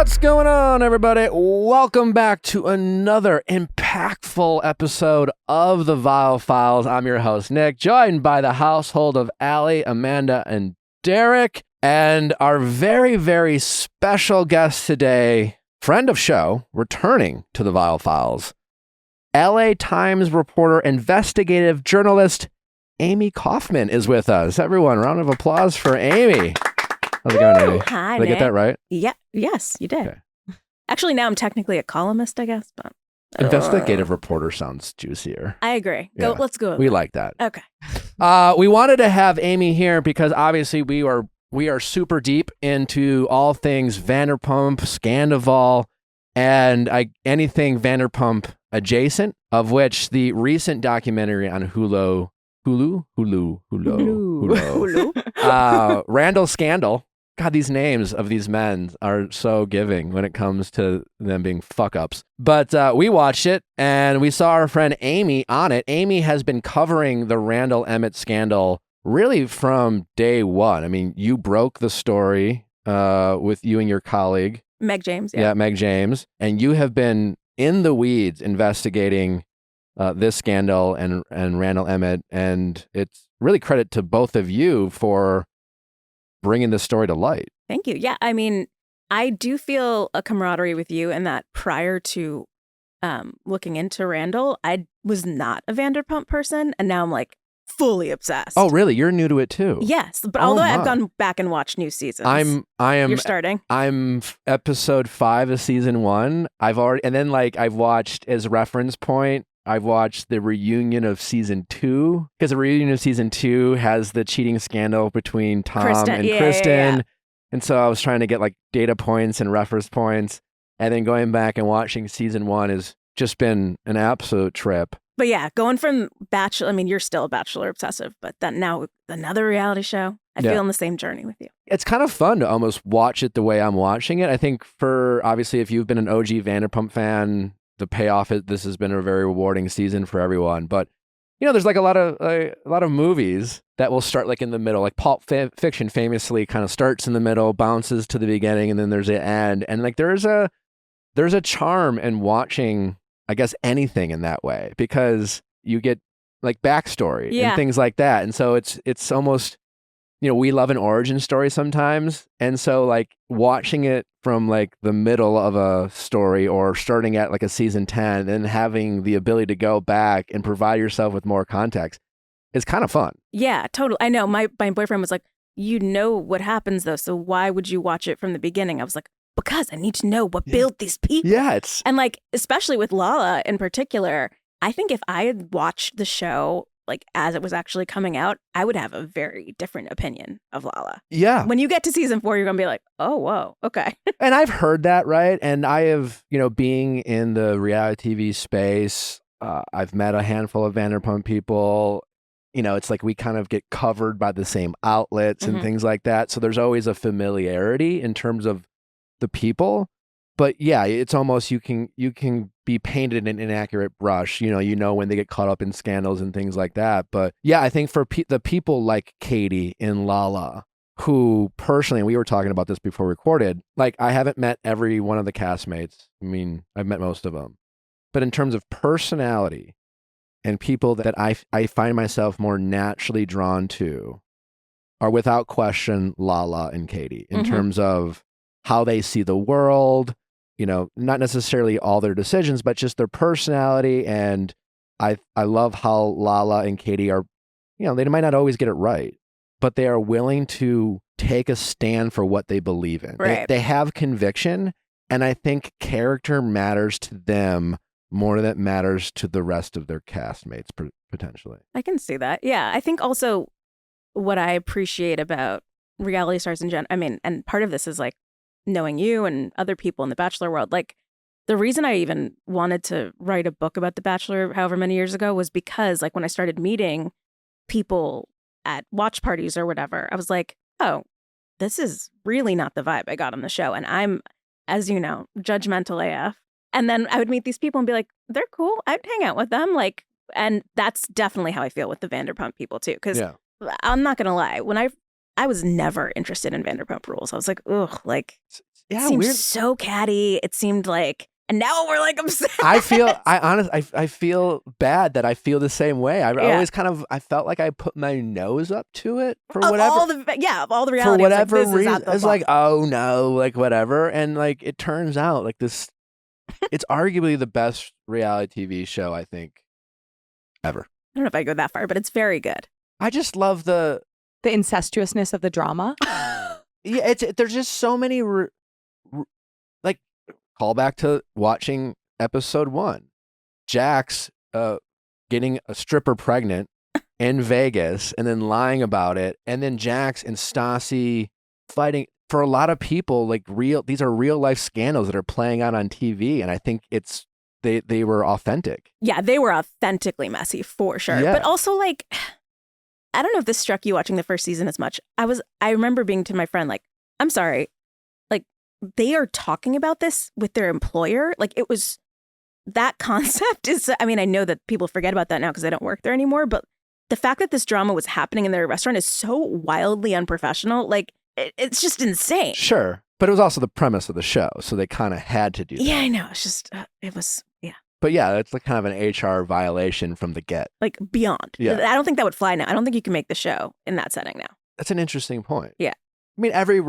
What's going on, everybody? Welcome back to another impactful episode of the Viall Files. I'm your host, Nick, joined by the household of Allie, Amanda, and Derek, and our very, very special guest today, friend of show, returning to the Viall Files, LA Times reporter, investigative journalist, Amy Kaufman is with us. Everyone, round of applause for Amy. How's it going, Amy? Hi, Did I Nick. get that right? Yeah. Yes, you did. Okay. Actually, now I'm technically a columnist, I guess. But Investigative reporter sounds juicier. I agree. Yeah. Let's go. We like that. Okay. We wanted to have Amy here because obviously we are super deep into all things Vanderpump, Scandoval, and anything Vanderpump adjacent, of which the recent documentary on Hulu, Randall Scandal. God, these names of these men are so giving when it comes to them being fuck-ups. But we watched it, and we saw our friend Amy on it. Amy has been covering the Randall Emmett scandal really from day one. I mean, you broke the story with you and your colleague. Meg James. Yeah, Meg James. And you have been in the weeds investigating this scandal and Randall Emmett. And it's really credit to both of you for bringing this story to light. Thank you. Yeah, I mean, I do feel a camaraderie with you in that prior to looking into Randall, I was not a Vanderpump person, and now I'm like fully obsessed. Oh, really? You're new to it too? Yes, but although I've gone back and watched new seasons. I am. You're starting. I'm episode 5 of season 1. I've watched as reference point. I've watched the reunion of season 2 because the reunion of season 2 has the cheating scandal between Tom and Kristen. Yeah. And so I was trying to get like data points and reference points. And then going back and watching season 1 has just been an absolute trip. But yeah, going from Bachelor, I mean, you're still a Bachelor obsessive, but then now another reality show. I feel on the same journey with you. It's kind of fun to almost watch it the way I'm watching it. I think obviously, if you've been an OG Vanderpump fan, the payoff this has been a very rewarding season for everyone. But there's like a lot of movies that will start like in the middle, like Pulp Fiction famously kind of starts in the middle, bounces to the beginning, and then there's an end. And like there's a charm in watching, I guess, anything in that way because you get like backstory and things like that. And so it's almost, we love an origin story sometimes. And so like watching it from like the middle of a story or starting at like a season 10 and having the ability to go back and provide yourself with more context is kind of fun. Yeah, totally. I know. My boyfriend was like, you know what happens though, so why would you watch it from the beginning? I was like, because I need to know what built these people. Yeah, and like, especially with Lala in particular, I think if I had watched the show like as it was actually coming out, I would have a very different opinion of Lala. Yeah. When you get to season 4, you're going to be like, oh, whoa, okay. And I've heard that, right? And I have, being in the reality TV space, I've met a handful of Vanderpump people. It's like we kind of get covered by the same outlets and things like that. So there's always a familiarity in terms of the people. But yeah, it's almost you can be painted in an inaccurate brush. When they get caught up in scandals and things like that. But yeah, I think for the people like Katie and Lala, who personally, and we were talking about this before we recorded, like I haven't met every one of the castmates. I mean, I've met most of them. But in terms of personality and people that I find myself more naturally drawn to are without question Lala and Katie in terms of how they see the world, not necessarily all their decisions, but just their personality. And I love how Lala and Katie are, they might not always get it right, but they are willing to take a stand for what they believe in. Right. They have conviction. And I think character matters to them more than it matters to the rest of their castmates, potentially. I can see that. Yeah. I think also what I appreciate about reality stars in general, I mean, and part of this is like, knowing you and other people in the Bachelor world, like the reason I even wanted to write a book about The Bachelor however many years ago was because like when I started meeting people at watch parties or whatever, I was like, oh, this is really not the vibe I got on the show. And I'm, as you know, judgmental AF. And then I would meet these people and be like, they're cool. I'd hang out with them. Like, and that's definitely how I feel with the Vanderpump people too. Because I'm not going to lie, when I was never interested in Vanderpump Rules. I was like, ugh, like Yeah, seemed weird. so catty. It seemed like, and now we're like obsessed. I feel bad that I feel the same way. I always I felt like I put my nose up to it for whatever. All the reality. For whatever was like, reason, it's like, oh no, like whatever. And like, it turns out like this, it's arguably the best reality TV show, I think, ever. I don't know if I go that far, but it's very good. I just love the incestuousness of the drama. Yeah, there's just so many like, call back to watching episode 1. Jax getting a stripper pregnant in Vegas and then lying about it, and then Jax and Stassi fighting. For a lot of people, like these are real life scandals that are playing out on TV, and I think they were authentic. Yeah, they were authentically messy for sure. Yeah. But also, like, I don't know if this struck you watching the first season as much. I remember being to my friend, like, I'm sorry, like, they are talking about this with their employer. Like, it was, that concept is, I mean, I know that people forget about that now because they don't work there anymore, but the fact that this drama was happening in their restaurant is so wildly unprofessional. Like, it's just insane. Sure. But it was also the premise of the show, so they kind of had to do that. Yeah, I know. It's just, it was, yeah. But yeah, it's like kind of an HR violation from the get. Like, beyond. Yeah. I don't think that would fly now. I don't think you can make the show in that setting now. That's an interesting point. Yeah. I mean, every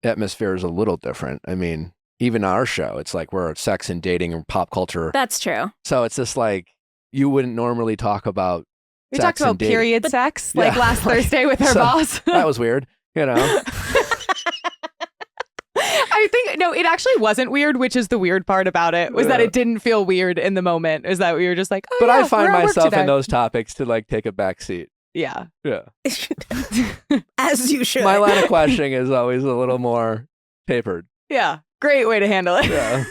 atmosphere is a little different. I mean, even our show, it's like we're sex and dating and pop culture. That's true. So it's just like, you wouldn't normally talk about We sex talked about and dating. period sex like Yeah, last like, Thursday with our so boss. That was weird, you know? I think, no, it actually wasn't weird, which is the weird part about it, was that it didn't feel weird in the moment. Is that we were just like, oh, But yeah, I find we're at work myself today. in those topics to like take a back seat. Yeah. Yeah. As you should. My line of questioning is always a little more tapered. Yeah. Great way to handle it. Yeah.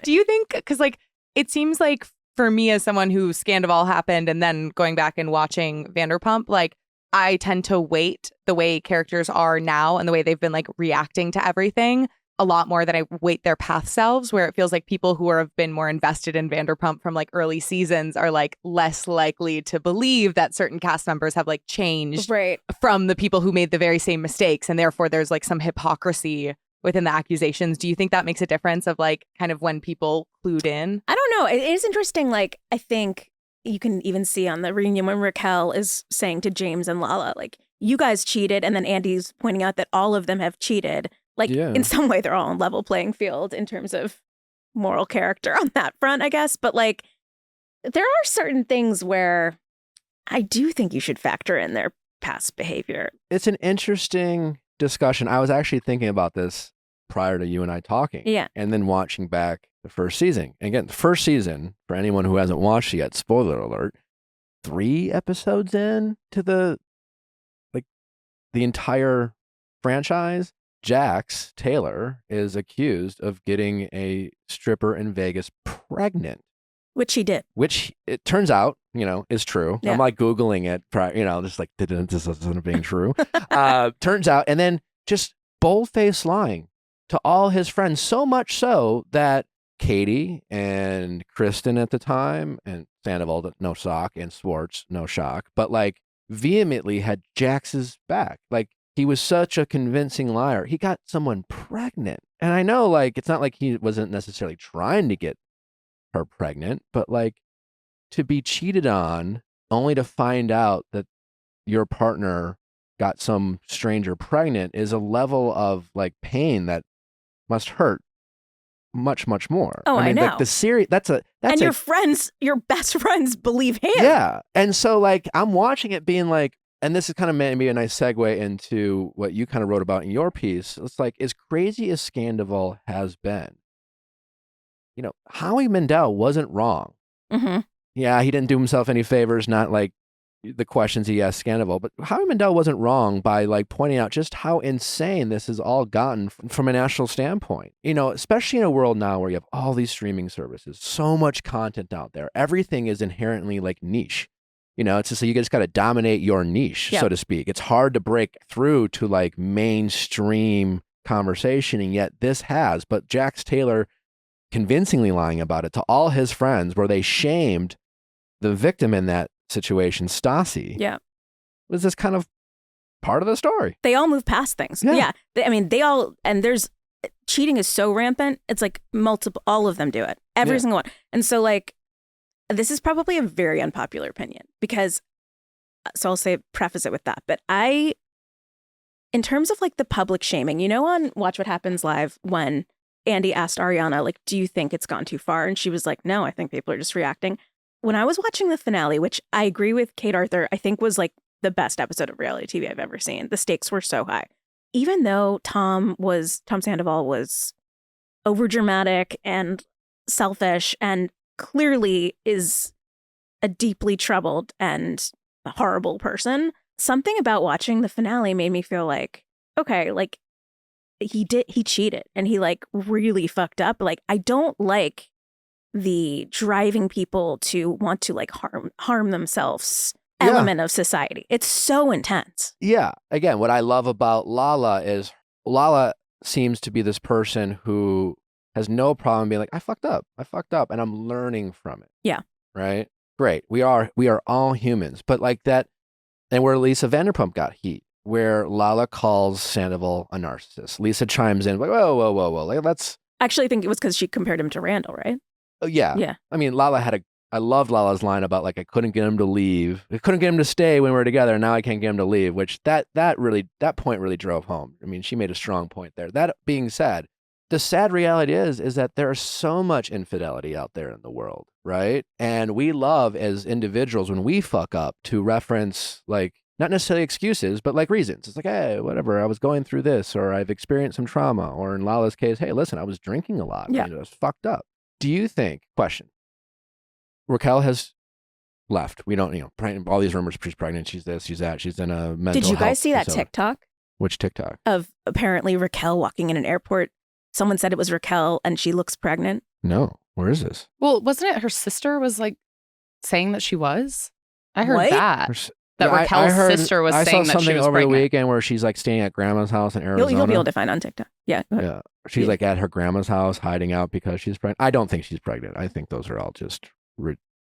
Do you think, because like, it seems like for me as someone who Scandoval happened and then going back and watching Vanderpump, like, I tend to weight the way characters are now and the way they've been like reacting to everything a lot more than I weight their past selves, where it feels like people who have been more invested in Vanderpump from like early seasons are like less likely to believe that certain cast members have like changed Right. from the people who made the very same mistakes. And therefore there's like some hypocrisy within the accusations. Do you think that makes a difference of like kind of when people clued in? I don't know. It is interesting. Like, I think you can even see on the reunion when Raquel is saying to James and Lala, like, you guys cheated. And then Andy's pointing out that all of them have cheated. Like, in some way, they're all on level playing field in terms of moral character on that front, I guess. But like, there are certain things where I do think you should factor in their past behavior. It's an interesting discussion. I was actually thinking about this prior to you and I talking. Yeah. And then watching back the first season. And again, the first season, for anyone who hasn't watched it yet, spoiler alert, 3 episodes in to the entire franchise, Jax Taylor is accused of getting a stripper in Vegas pregnant. Which he did. Which it turns out, is true. Yeah. I'm like Googling it, just like, this isn't being true. Turns out, and then just bold-faced lying to all his friends, so much so that Katie and Kristen at the time, and Sandoval, no shock, and Schwartz, no shock, but like vehemently had Jax's back. Like, he was such a convincing liar. He got someone pregnant. And I know, like, it's not like he wasn't necessarily trying to get her pregnant, but like, to be cheated on only to find out that your partner got some stranger pregnant is a level of like pain that must hurt much, much more. Oh, I know. Like, the series, and your friends, your best friends believe him. Yeah. And so like, I'm watching it being like, and this is kind of maybe a nice segue into what you kind of wrote about in your piece. It's like, as crazy as Scandoval has been, Howie Mandel wasn't wrong. Mm-hmm. Yeah, he didn't do himself any favors, not like the questions he asked Scandoval, but Howie Mandel wasn't wrong by like pointing out just how insane this has all gotten from a national standpoint. Especially in a world now where you have all these streaming services, so much content out there. Everything is inherently like niche. It's just, so you just got to dominate your niche, so to speak. It's hard to break through to like mainstream conversation, and yet this has. But Jax Taylor convincingly lying about it to all his friends, where they shamed the victim in that situation, Stassi. Yeah. Was this kind of part of the story. They all move past things. Yeah. I mean, they all, and there's, cheating is so rampant. It's like multiple, all of them do it. Every single one. And so like, this is probably a very unpopular opinion because, so I'll say, preface it with that. But in terms of like the public shaming, you know, on Watch What Happens Live, when Andy asked Ariana, like, do you think it's gone too far? And she was like, no, I think people are just reacting. When I was watching the finale, which I agree with Kate Arthur, I think was like the best episode of reality TV I've ever seen. The stakes were so high. Even though Tom Sandoval was overdramatic and selfish and clearly is a deeply troubled and horrible person, something about watching the finale made me feel like, okay, like he cheated and he like really fucked up. Like, I don't like the driving people to want to like harm themselves element of society. It's so intense. Yeah. Again, what I love about Lala is Lala seems to be this person who has no problem being like, I fucked up, and I'm learning from it. Yeah. Right? Great. We are all humans. But like that, and where Lisa Vanderpump got heat, where Lala calls Sandoval a narcissist. Lisa chimes in like, whoa. Like, let's... Actually, I think it was because she compared him to Randall, right? Oh, yeah. Yeah. I mean, I loved Lala's line about like, I couldn't get him to leave. I couldn't get him to stay when we were together. And now I can't get him to leave, which that point really drove home. I mean, she made a strong point there. That being said, the sad reality is that there is so much infidelity out there in the world, right? And we love as individuals when we fuck up to reference like, not necessarily excuses, but like reasons. It's like, hey, whatever, I was going through this, or I've experienced some trauma, or in Lala's case, hey, listen, I was drinking a lot. Yeah. I was fucked up. Do you think, Raquel has left. We don't, all these rumors, she's pregnant, she's this, she's that, she's in a mental Did you guys health see that facility. TikTok? Which TikTok? Of apparently Raquel walking in an airport. Someone said it was Raquel and she looks pregnant. No. Where is this? Well, wasn't it her sister was like saying that she was? I heard What? that. That Yeah, Raquel's sister was I saying saw that she something was over pregnant. the weekend where she's like staying at grandma's house in Arizona. You'll be able to find on TikTok. Yeah. Yeah. She's like at her grandma's house hiding out because she's pregnant. I don't think she's pregnant. I think those are all just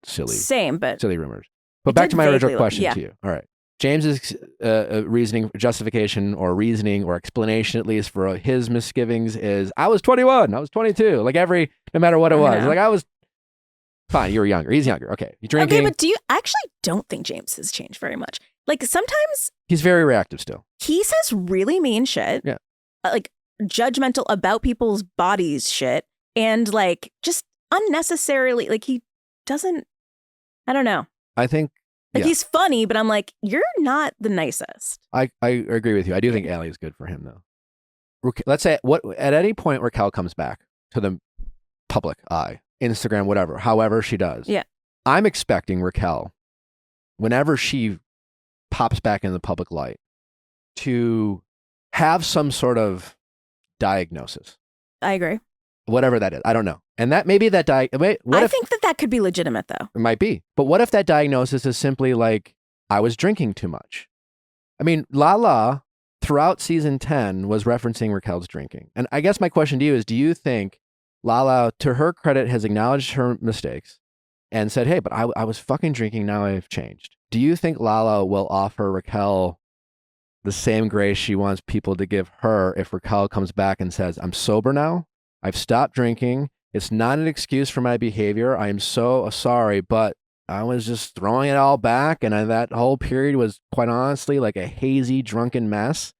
silly rumors. But back to my original question to you. All right. James's justification or explanation, at least for his misgivings, is I was 21, I was 22. Like no matter what it was. Like I was fine. You were younger. He's younger. Okay. You're drinking. Okay, but I actually don't think James has changed very much. Like sometimes he's very reactive still. He says really mean shit. Yeah. Like judgmental about people's bodies shit. And like just unnecessarily, like he doesn't, I don't know. I think like he's funny, but I'm like, you're not the nicest. I agree with you. I do think Allie is good for him though. Let's say at any point Raquel comes back to the public eye, Instagram, whatever, however she does. Yeah. I'm expecting Raquel, whenever she pops back in the public light, to have some sort of diagnosis. I agree. Whatever that is. I don't know. And that maybe that I think that could be legitimate though. It might be. But what if that diagnosis is simply like, I was drinking too much? I mean, Lala throughout season 10 was referencing Raquel's drinking. And I guess my question to you is, do you think Lala, to her credit, has acknowledged her mistakes and said, hey, but I was fucking drinking, now I've changed? Do you think Lala will offer Raquel the same grace she wants people to give her if Raquel comes back and says, I'm sober now, I've stopped drinking, it's not an excuse for my behavior, I am so sorry, but I was just throwing it all back, and that whole period was quite honestly like a hazy, drunken mess?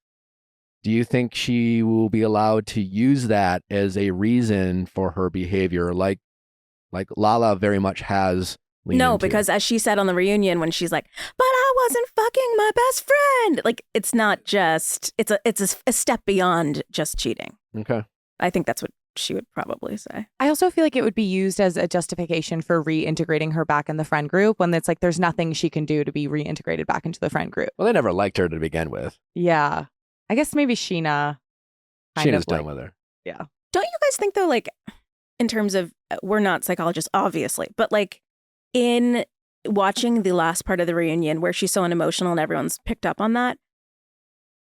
Do you think she will be allowed to use that as a reason for her behavior, like Lala very much has? No, because as she said on the reunion, when she's like, "But I wasn't fucking my best friend," like it's not just it's a step beyond just cheating. Okay, I think that's what she would probably say. I also feel like it would be used as a justification for reintegrating her back in the friend group when it's like there's nothing she can do to be reintegrated back into the friend group. Well, they never liked her to begin with. Yeah. I guess maybe Sheena. Sheena's done with her. Yeah. Don't you guys think though, like in terms of, we're not psychologists, obviously, but like in watching the last part of the reunion where she's so unemotional and everyone's picked up on that,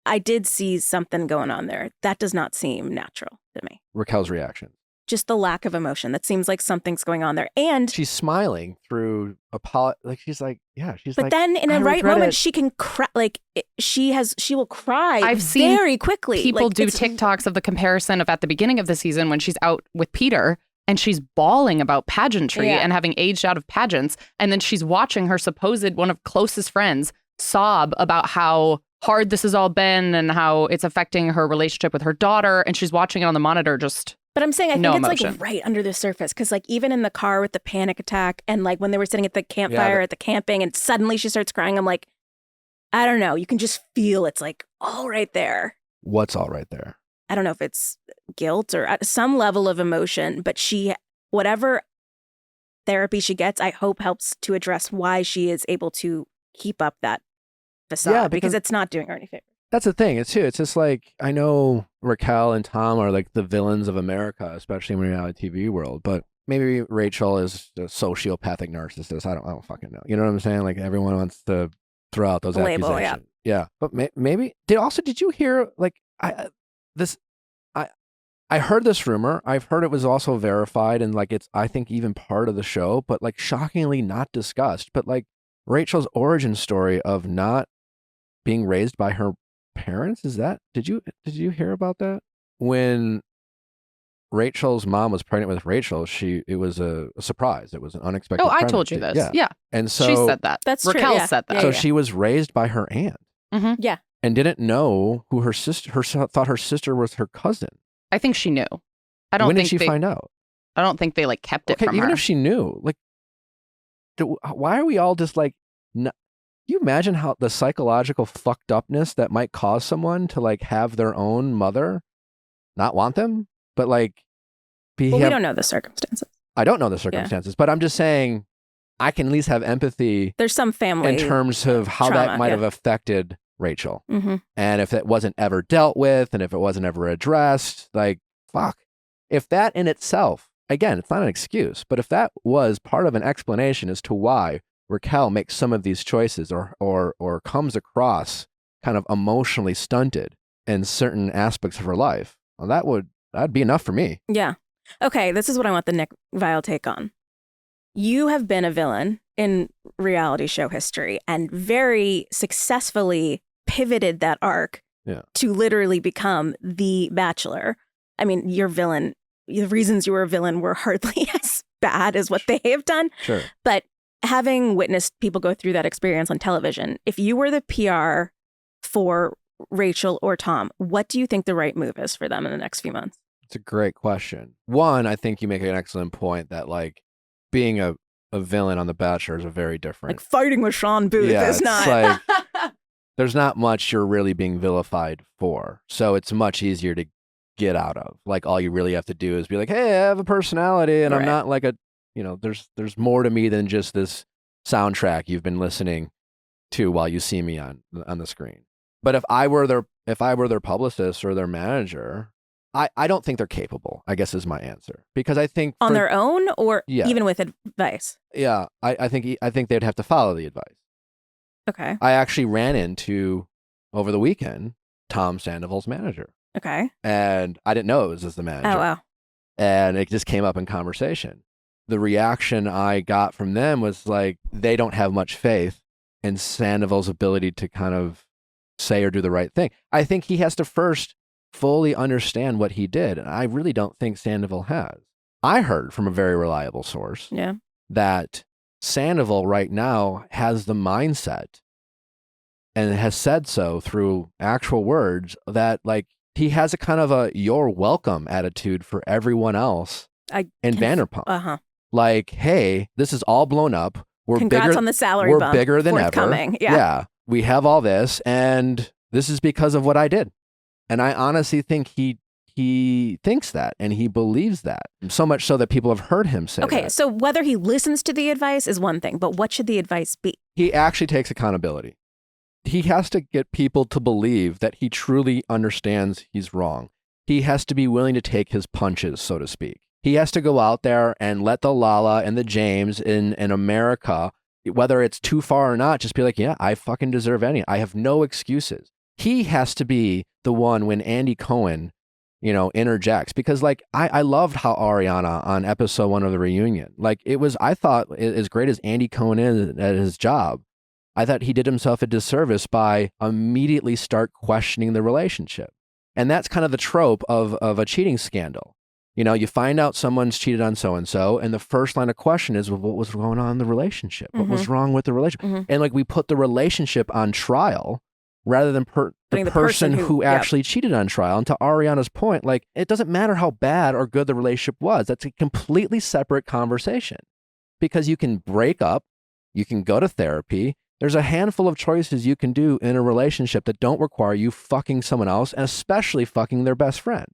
I did see something going on there. That does not seem natural to me. Raquel's reaction. just the lack of emotion. That seems like something's going on there. And She's smiling through like she's like, yeah, she's but like, then in "I a right regret moment, it." she can cry. Like she will cry I've seen very quickly. People Like, do it's- TikToks of the comparison of at the beginning of the season when she's out with Peter and she's bawling about pageantry Yeah. and having aged out of pageants. And then she's watching her supposed one of closest friends sob about how hard this has all been and how it's affecting her relationship with her daughter. And she's watching it on the monitor just. But I'm saying I think No it's emotion. like right under the surface because like even in the car with the panic attack and like when they were sitting at the campfire at the camping and suddenly she starts crying, I'm like, I don't know. You can just feel it's like all right there. What's all right there? I don't know if it's guilt or some level of emotion, but whatever therapy she gets, I hope helps to address why she is able to keep up that facade Yeah, because because- it's not doing her any favor. That's the thing. It's just like, I know Raquel and Tom are like the villains of America, especially in the reality TV world, but maybe Rachel is a sociopathic narcissist. I don't fucking know. You know what I'm saying? Like everyone wants to throw out those Label, yeah. accusations. Yeah. But maybe did you hear like I heard this rumor. I've heard it was also verified and like it's, I think, even part of the show, but like shockingly not discussed. But like Rachel's origin story of not being raised by her parents, did you hear about that? When Rachel's mom was pregnant with Rachel, it was a surprise. It was an unexpected Oh, I told you pregnancy. this. Yeah. And so She said that. That's true, Raquel yeah. said that. Yeah, so yeah. she was raised by her aunt Yeah. and didn't know who her sister thought her sister was her cousin. I think she knew. I don't When think did she find out? I don't think they like kept it Okay, from even her. if she knew, like, why are we all just like, can you imagine how the psychological fucked upness that might cause someone to like have their own mother not want them, but like Well, we don't know the circumstances. I don't know the circumstances, but I'm just saying I can at least have empathy There's some family in terms of how that trauma, might yeah. have affected Rachel. Mm-hmm. And if it wasn't ever dealt with and if it wasn't ever addressed, like, fuck. If that in itself, again, it's not an excuse, but if that was part of an explanation as to why Raquel makes some of these choices or comes across kind of emotionally stunted in certain aspects of her life, well, that'd be enough for me. Yeah. Okay, this is what I want the Nick Viall take on. You have been a villain in reality show history and very successfully pivoted that arc to literally become the Bachelor. I mean, your villain, the reasons you were a villain were hardly as bad as what they have done. Sure. But having witnessed people go through that experience on television, if you were the PR for Rachel or Tom, what do you think the right move is for them in the next few months? It's a great question. One, I think you make an excellent point that like being a villain on The Bachelor is a very different. Like fighting with Sean Booth Yeah, is it's not. like there's not much you're really being vilified for. So it's much easier to get out of. Like all you really have to do is be like, hey, I have a personality and I'm Right. not like there's more to me than just this soundtrack you've been listening to while you see me on the screen. But if I were their publicist or their manager, I don't think they're capable, I guess is my answer. Because I think On their own or Yeah. even with advice? yeah, I think they'd have to follow the advice. Okay. I actually ran into over the weekend Tom Sandoval's manager. Okay. And I didn't know it was as the manager. Oh, wow. And it just came up in conversation. The reaction I got from them was like, they don't have much faith in Sandoval's ability to kind of say or do the right thing. I think he has to first fully understand what he did. And I really don't think Sandoval has. I heard from a very reliable source Yeah. that Sandoval right now has the mindset and has said so through actual words that like he has a kind of a you're welcome attitude for everyone else in Vanderpump. Uh-huh. Like, hey, this is all blown up. We're Congrats bigger, on the salary we're bump. bigger than ever. Forthcoming. Yeah. We have all this and this is because of what I did. And I honestly think he thinks that and he believes that. So much so that people have heard him say Okay, that. so whether he listens to the advice is one thing, but what should the advice be? He actually takes accountability. He has to get people to believe that he truly understands he's wrong. He has to be willing to take his punches, so to speak. He has to go out there and let the Lala and the James in America, whether it's too far or not, just be like, yeah, I fucking deserve any. I have no excuses. He has to be the one when Andy Cohen interjects, because like I loved how Ariana on episode 1 of the reunion, like it was, I thought, as great as Andy Cohen is at his job, I thought he did himself a disservice by immediately start questioning the relationship. And that's kind of the trope of a cheating scandal. You find out someone's cheated on so-and-so, and the first line of question is, well, what was going on in the relationship? What was wrong with the relationship? And like we put the relationship on trial rather than the person who actually cheated on trial. And to Ariana's point, like, it doesn't matter how bad or good the relationship was. That's a completely separate conversation, because you can break up, you can go to therapy. There's a handful of choices you can do in a relationship that don't require you fucking someone else, and especially fucking their best friend.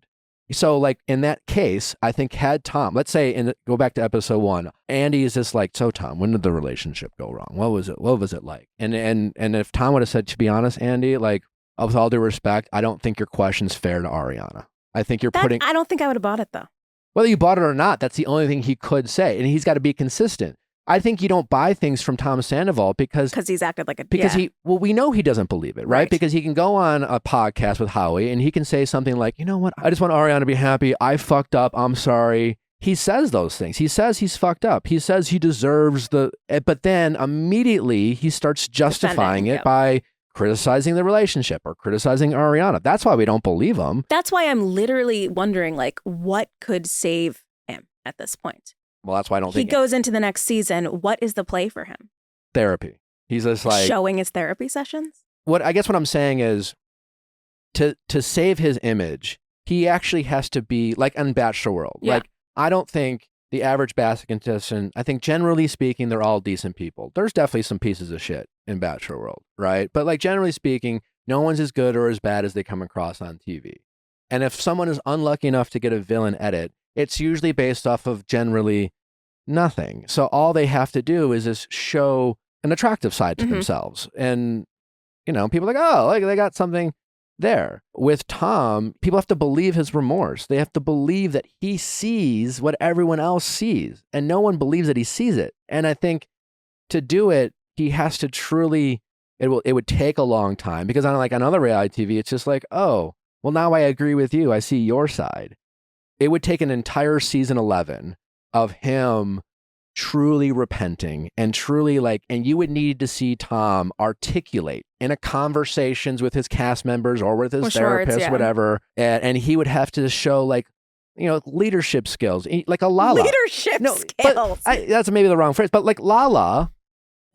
So like in that case, I think had Tom, let's say, go back to episode 1, Andy is just like, so Tom, when did the relationship go wrong? What was it like? And if Tom would have said, to be honest, Andy, like, with all due respect, I don't think your question's fair to Ariana. I think I don't think I would have bought it though. Whether you bought it or not, that's the only thing he could say. And he's got to be consistent. I think you don't buy things from Tom Sandoval because he's acted like we know he doesn't believe it, right? Because he can go on a podcast with Howie and he can say something like, you know what, I just want Ariana to be happy. I fucked up. I'm sorry. He says those things. He says he's fucked up. He says he deserves but then immediately he starts justifying it by criticizing the relationship or criticizing Ariana. That's why we don't believe him. That's why I'm literally wondering, like, what could save him at this point? Well, that's why I don't think he goes into the next season. What is the play for him? Therapy. He's just like showing his therapy sessions. What I'm saying is, to save his image, he actually has to be like on Bachelor World. Yeah. Like, I don't think the average Bachelor contestant, I think generally speaking, they're all decent people. There's definitely some pieces of shit in Bachelor World, right? But like generally speaking, no one's as good or as bad as they come across on TV. And if someone is unlucky enough to get a villain edit, it's usually based off of generally nothing. So all they have to do is just show an attractive side to themselves. And, people are like, oh, like they got something there. With Tom, people have to believe his remorse. They have to believe that he sees what everyone else sees, and no one believes that he sees it. And I think to do it, he has to truly, it would take a long time, because on other reality TV, it's just like, oh, well, now I agree with you. I see your side. It would take an entire season 11 of him truly repenting and truly and you would need to see Tom articulate in a conversations with his cast members or with his therapist, whatever. And he would have to show leadership skills, like a Lala. Skills. That's maybe the wrong phrase, but like Lala,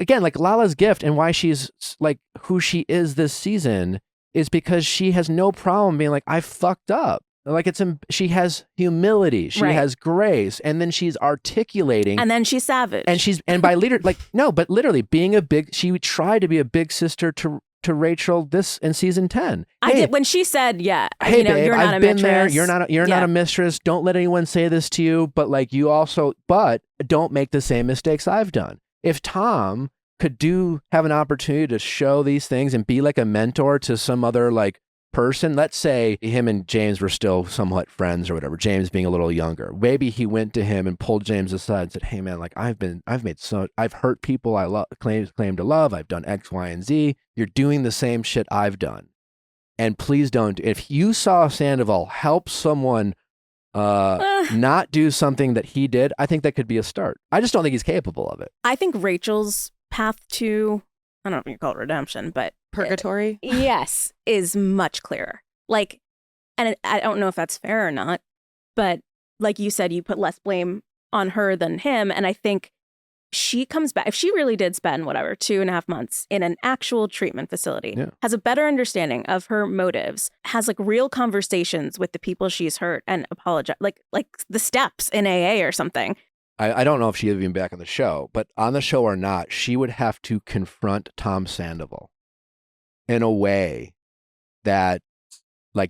again, like Lala's gift and why she's like who she is this season is because she has no problem being like, I fucked up. Like she has humility, she has grace, and then she's articulating, and then she's savage, and by leader, but literally being she tried to be a big sister to Rachel this in season 10. I did when she said, "Yeah, hey, babe, you're not I've a been mistress. there. You're not a mistress. Don't let anyone say this to you. But but don't make the same mistakes I've done." If Tom could have an opportunity to show these things and be like a mentor to some other person, let's say him and James were still somewhat friends or whatever, James being a little younger, maybe he went to him and pulled James aside and said, hey man, I've hurt people I claim to love, I've done X, Y, and Z, you're doing the same shit I've done, and please don't. If you saw Sandoval help someone not do something that he did, I think that could be a start. I just don't think he's capable of it. I think Rachel's path to, I don't know if you call it redemption, but purgatory, yes, is much clearer. And I don't know if that's fair or not, but like you said, you put less blame on her than him. And I think she comes back, if she really did spend 2.5 months in an actual treatment facility, has a better understanding of her motives, has real conversations with the people she's hurt and apologize, like the steps in AA or something. I don't know if she'd even back on the show, but on the show or not, she would have to confront Tom Sandoval in a way that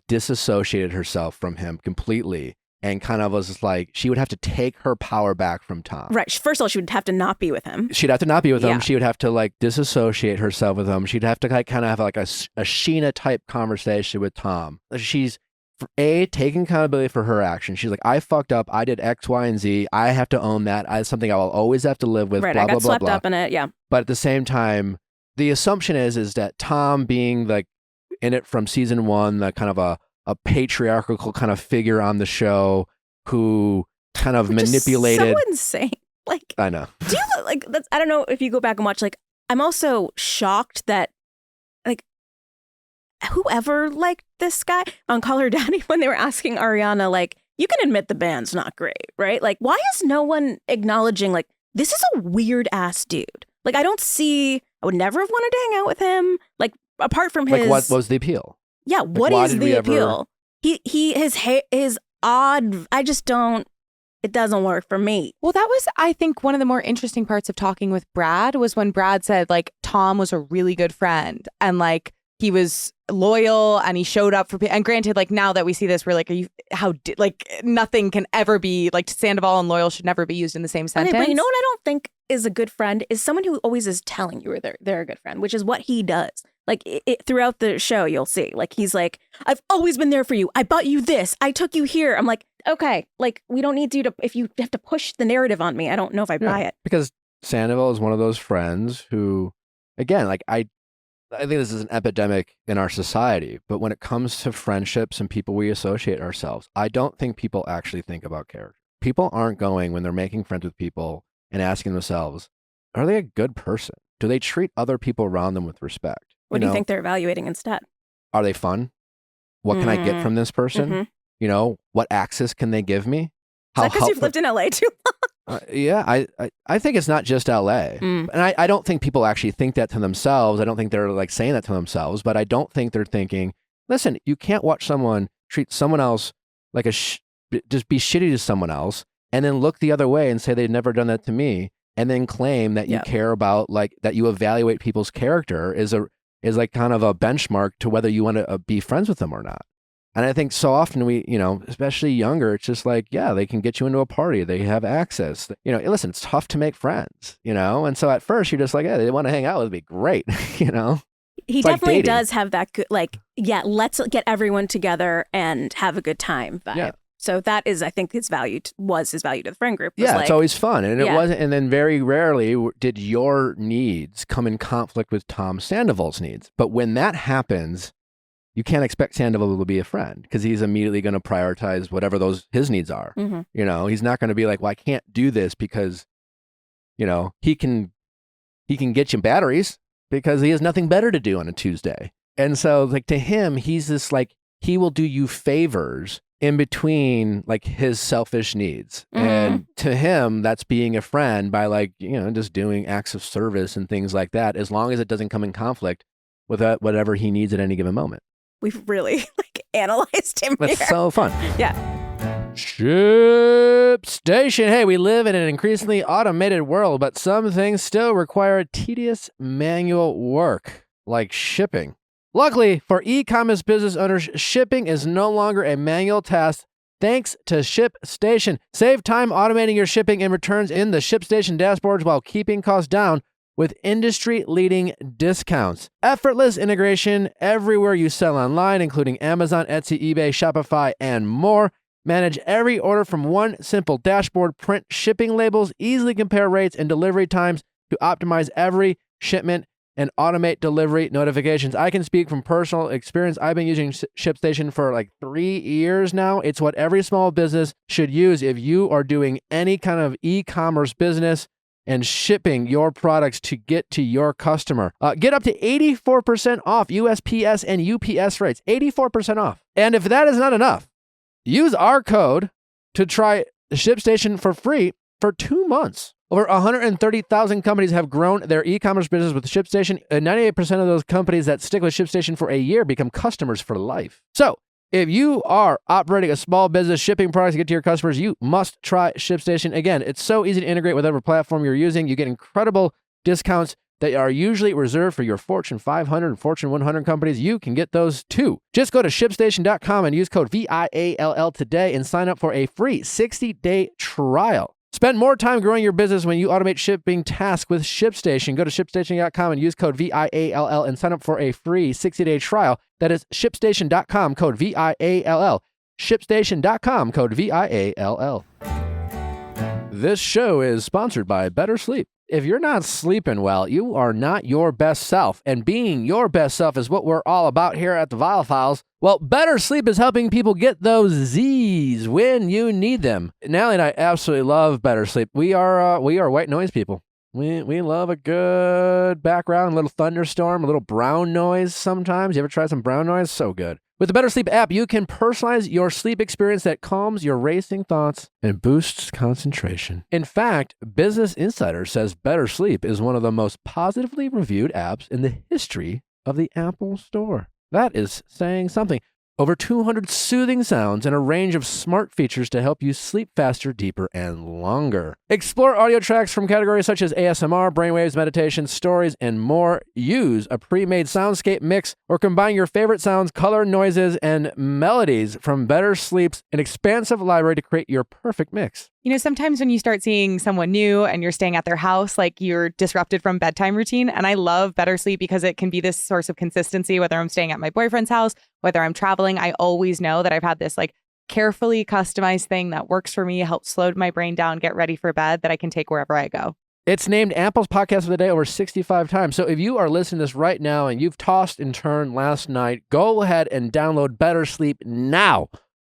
disassociated herself from him completely and kind of was she would have to take her power back from Tom. Right. First of all, she would have to not be with him. She'd have to not be with him. She would have to disassociate herself with him. She'd have to kind of have a Sheena type conversation with Tom. She's taking accountability for her actions. She's like, I fucked up. I did X, Y, and Z. I have to own that. It's something I will always have to live with. Right. Blah, I got blah, swept blah, blah. up in it. Yeah. But at the same time, the assumption is that Tom being in it from season 1, the kind of a a patriarchal kind of figure on the show who kind of Which is manipulated. so insane. Like, I know. do you like that's? I don't know if you go back and watch. Like, I'm also shocked that like whoever liked this guy on Call Her Daddy when they were asking Ariana, like, you can admit the band's not great, right? Like, why is no one acknowledging like this is a weird ass dude? Like, I don't see. I would never have wanted to hang out with him. Like, apart from his. Like, what was the appeal? Yeah, what why is did the we ever- appeal? His odd. I just don't. It doesn't work for me. Well, that was, I think, one of the more interesting parts of talking with Brad was when Brad said, like, Tom was a really good friend and, like, he was loyal and he showed up for people. And granted, like, now that we see this, we're like, nothing can ever be, like, Sandoval and loyal should never be used in the same sentence. Okay, but you know what I don't think is a good friend is someone who always is telling you they're a good friend, which is what he does. Like, throughout the show, you'll see, like, he's like, I've always been there for you. I bought you this. I took you here. I'm like, okay, like, we don't need you to, if you have to push the narrative on me, I don't know if I buy it. Because Sandoval is one of those friends who, again, like, I think this is an epidemic in our society, but when it comes to friendships and people we associate ourselves, I don't think people actually think about character. People aren't going when they're making friends with people and asking themselves, are they a good person? Do they treat other people around them with respect? What do you think they're evaluating instead? Are they fun? What can I get from this person? Mhm. You know, what access can they give me? Is that because you've lived in LA too long? Yeah, I think it's not just LA. Mm. And I don't think people actually think that to themselves. I don't think they're like saying that to themselves, but I don't think they're thinking, listen, you can't watch someone treat someone else like just be shitty to someone else and then look the other way and say they've never done that to me and then claim that you care about, like, that you evaluate people's character is like kind of a benchmark to whether you want to be friends with them or not. And I think so often we, you know, especially younger, it's just like, yeah, they can get you into a party. They have access. You know, listen, it's tough to make friends, you know? And so at first you're just like, yeah, they want to hang out with me. Great. You know? He It's like definitely dating. does have that good, like, yeah, let's get everyone together and have a good time vibe. Yeah. So that is, I think, his value to the friend group. Was Yeah, like, it's always fun. And it Yeah. wasn't, and then very rarely did your needs come in conflict with Tom Sandoval's needs. But when that happens, you can't expect Sandoval to be a friend because he's immediately going to prioritize whatever his needs are. Mhm. You know, he's not going to be like, well, I can't do this because, you know, he can get you batteries because he has nothing better to do on a Tuesday. And so, like, to him, he's this, like, he will do you favors in between, like, his selfish needs. Mhm. And to him, that's being a friend by, like, you know, just doing acts of service and things like that, as long as it doesn't come in conflict with whatever he needs at any given moment. We've really like analyzed him That's here. so fun. Yeah. Ship Station. Hey, we live in an increasingly automated world, but some things still require tedious manual work, like shipping. Luckily, for e-commerce business owners, shipping is no longer a manual task thanks to Ship Station. Save time automating your shipping and returns in the Ship Station dashboards while keeping costs down with industry-leading discounts. Effortless integration everywhere you sell online, including Amazon, Etsy, eBay, Shopify, and more. Manage every order from one simple dashboard. Print shipping labels, easily compare rates and delivery times to optimize every shipment and automate delivery notifications. I can speak from personal experience. I've been using ShipStation for like 3 years now. It's what every small business should use if you are doing any kind of e-commerce business and shipping your products to get to your customer. Get up to 84% off USPS and UPS rates. 84% off. And if that is not enough, use our code to try ShipStation for free for 2 months. Over 130,000 companies have grown their e-commerce business with ShipStation, and 98% of those companies that stick with ShipStation for a year become customers for life. So, if you are operating a small business shipping products to get to your customers, you must try ShipStation. Again, it's so easy to integrate with whatever platform you're using. You get incredible discounts that are usually reserved for your Fortune 500 and Fortune 100 companies. You can get those too. Just go to ShipStation.com and use code VIALL today and sign up for a free 60-day trial. Spend more time growing your business when you automate shipping tasks with ShipStation. Go to ShipStation.com and use code VIALL and sign up for a free 60-day trial. That is ShipStation.com, code VIALL. ShipStation.com, code VIALL. This show is sponsored by BetterSleep. if you're not sleeping well, you are not your best self. And being your best self is what we're all about here at the Viall Files. Well, BetterSleep is helping people get those Z's when you need them. Natalie and I absolutely love BetterSleep. We are white noise people. We love a good background, a little thunderstorm, a little brown noise sometimes. You ever try some brown noise? So good. With the BetterSleep app, you can personalize your sleep experience that calms your racing thoughts and boosts concentration. In fact, Business Insider says BetterSleep is one of the most positively reviewed apps in the history of the Apple Store. That is saying something. Over 200 soothing sounds and a range of smart features to help you sleep faster, deeper, and longer. Explore audio tracks from categories such as ASMR, brainwaves, meditation, stories, and more. Use a pre-made soundscape mix or combine your favorite sounds, color, noises, and melodies from BetterSleep's an expansive library to create your perfect mix. You know, sometimes when you start seeing someone new and you're staying at their house, like you're disrupted from bedtime routine. And I love BetterSleep because it can be this source of consistency, whether I'm staying at my boyfriend's house, whether I'm traveling. I always know that I've had this like carefully customized thing that works for me, helps slow my brain down, get ready for bed that I can take wherever I go. It's named Apple's Podcast of the Day over 65 times. So if you are listening to this right now and you've tossed and turned last night, go ahead and download BetterSleep now.